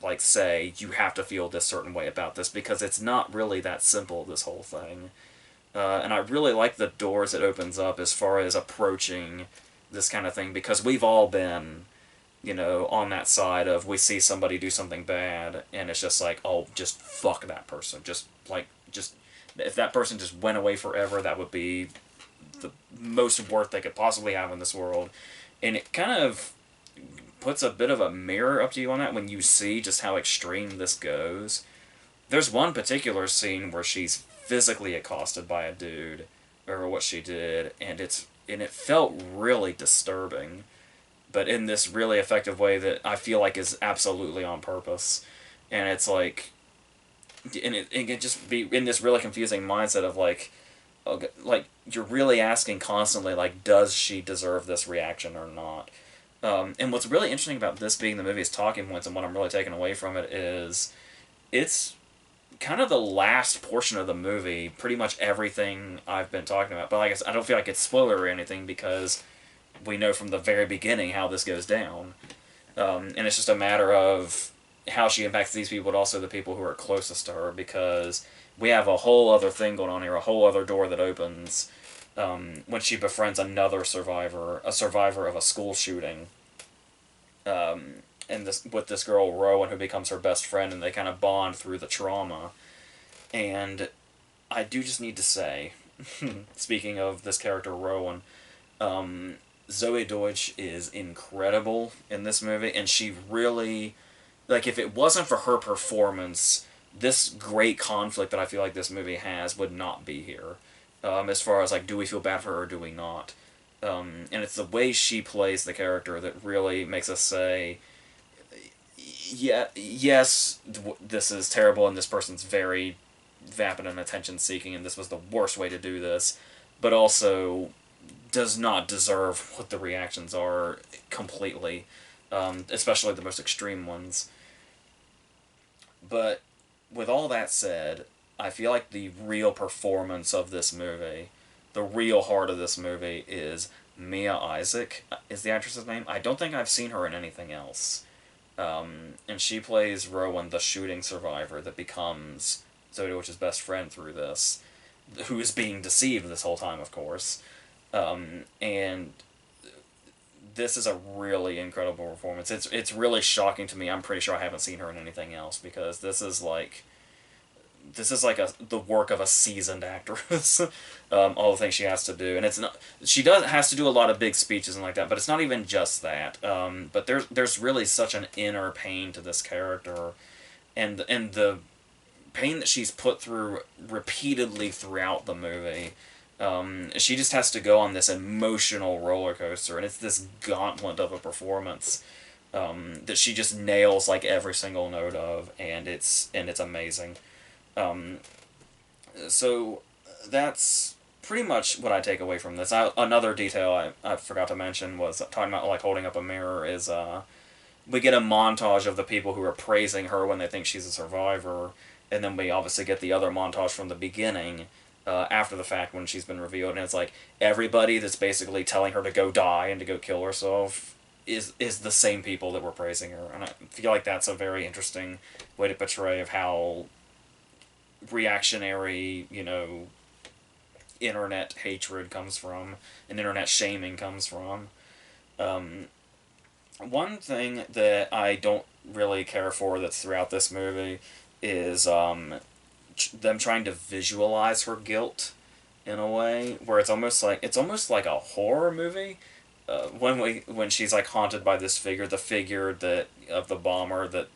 like, say, you have to feel this certain way about this, because it's not really that simple, this whole thing. And I really like the doors it opens up as far as approaching this kind of thing, because we've all been, on that side of, we see somebody do something bad, and it's just like, oh, just fuck that person. If that person just went away forever, that would be the most worth they could possibly have in this world. And it kind of puts a bit of a mirror up to you on that when you see just how extreme this goes. There's one particular scene where she's physically accosted by a dude, or what she did, and it felt really disturbing, but in this really effective way that I feel like is absolutely on purpose. And it's like, and it can just be in this really confusing mindset of like, okay, like, you're really asking constantly, like, does she deserve this reaction or not? And what's really interesting about this being the movie's talking points, and what I'm really taking away from it, is it's kind of the last portion of the movie, pretty much everything I've been talking about. But like I said, I don't feel like it's spoiler or anything, because we know from the very beginning how this goes down. And it's just a matter of how she impacts these people, but also the people who are closest to her, because we have a whole other thing going on here, a whole other door that opens when she befriends another survivor, a survivor of a school shooting. And with this girl Rowan, who becomes her best friend, and they kind of bond through the trauma. And I do just need to say, speaking of this character Rowan, Zoe Deutsch is incredible in this movie, and she really like, if it wasn't for her performance, this great conflict that I feel like this movie has would not be here. As far as, like, do we feel bad for her or do we not? And it's the way she plays the character that really makes us say, yeah, yes, this is terrible, and this person's very vapid and attention seeking, and this was the worst way to do this, but also does not deserve what the reactions are completely, especially the most extreme ones. But with all that said, I feel like the real performance of this movie, the real heart of this movie, is Mia Isaac, is the actress's name. I don't think I've seen her in anything else. And she plays Rowan, the shooting survivor that becomes Zodiwitch's best friend through this, who is being deceived this whole time, of course. And this is a really incredible performance. It's really shocking to me. I'm pretty sure I haven't seen her in anything else, because this is like the work of a seasoned actress. All the things she has to do, and it's not, she does has to do a lot of big speeches and like that, but it's not even just that. But there's really such an inner pain to this character, and the pain that she's put through repeatedly throughout the movie. She just has to go on this emotional roller coaster, and it's this gauntlet of a performance that she just nails like every single note of, and it's amazing. Um, so that's pretty much what I take away from this. Another detail I forgot to mention was talking about, like, holding up a mirror, is we get a montage of the people who are praising her when they think she's a survivor, and then we obviously get the other montage from the beginning, after the fact, when she's been revealed, and it's like everybody that's basically telling her to go die and to go kill herself is the same people that were praising her, and I feel like that's a very interesting way to portray of how reactionary, internet hatred comes from, and internet shaming comes from. Um, One thing that I don't really care for that's throughout this movie is them trying to visualize her guilt in a way where it's almost like a horror movie. When she's like haunted by this figure, the figure that of the bomber, that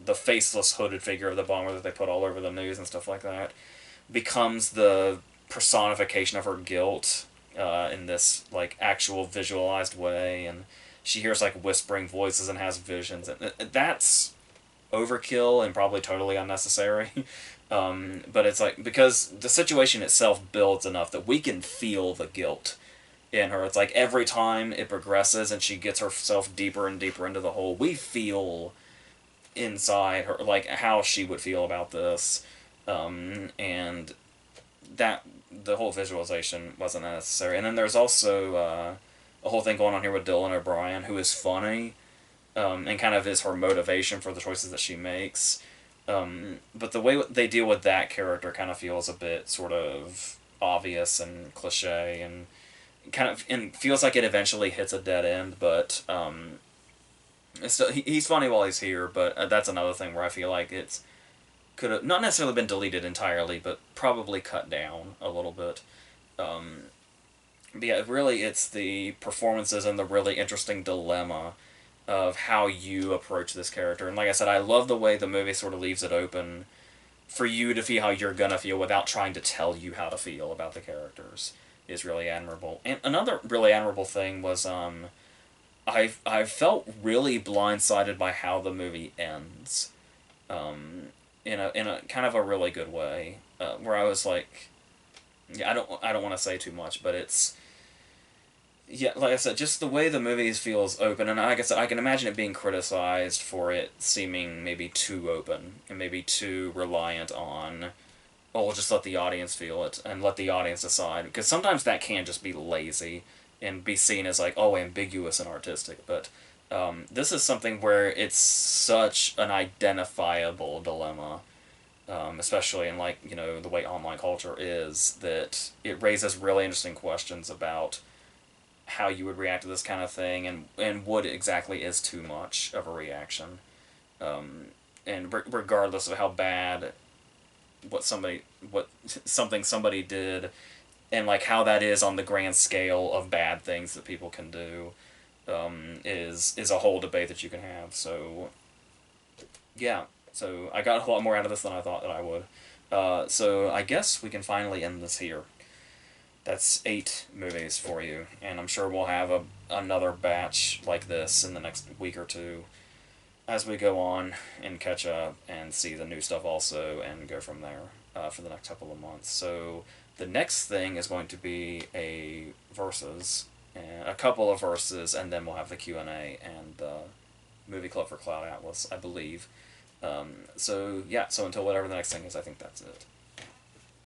the faceless hooded figure of the bomber that they put all over the news and stuff like that, becomes the personification of her guilt, in this like actual visualized way, and she hears like whispering voices and has visions, and that's overkill and probably totally unnecessary. But it's like, because the situation itself builds enough that we can feel the guilt in her. It's like every time it progresses and she gets herself deeper and deeper into the hole, we feel inside her like how she would feel about this, and that the whole visualization wasn't necessary. And then there's also a whole thing going on here with Dylan O'Brien, who is funny, and kind of is her motivation for the choices that she makes. But the way they deal with that character kind of feels a bit sort of obvious and cliche, and feels like it eventually hits a dead end. But it's still, he's funny while he's here. But that's another thing where I feel like it's could have not necessarily been deleted entirely, but probably cut down a little bit. But yeah, really, it's the performances and the really interesting dilemma of how you approach this character. And like I said, I love the way the movie sort of leaves it open for you to feel how you're gonna feel without trying to tell you how to feel about the characters. Is really admirable. And another really admirable thing was I felt really blindsided by how the movie ends, in a kind of a really good way, where I was like, yeah, I don't want to say too much, but it's, yeah, like I said, just the way the movie feels open, and like I said, I can imagine it being criticized for it seeming maybe too open and maybe too reliant on, oh, we'll just let the audience feel it and let the audience decide, because sometimes that can just be lazy and be seen as like, oh, ambiguous and artistic. But this is something where it's such an identifiable dilemma, especially in, like, the way online culture is, that it raises really interesting questions about how you would react to this kind of thing, and what exactly is too much of a reaction, and regardless of how bad something somebody did, and like how that is on the grand scale of bad things that people can do, is a whole debate that you can have. So yeah, so I got a lot more out of this than I thought that I would. So I guess we can finally end this here. That's 8 movies for you, and I'm sure we'll have another batch like this in the next week or two as we go on and catch up and see the new stuff also and go from there for the next couple of months. So the next thing is going to be a versus, and a couple of verses, and then we'll have the Q&A and the movie club for Cloud Atlas, I believe. So yeah, so until whatever the next thing is, I think that's it.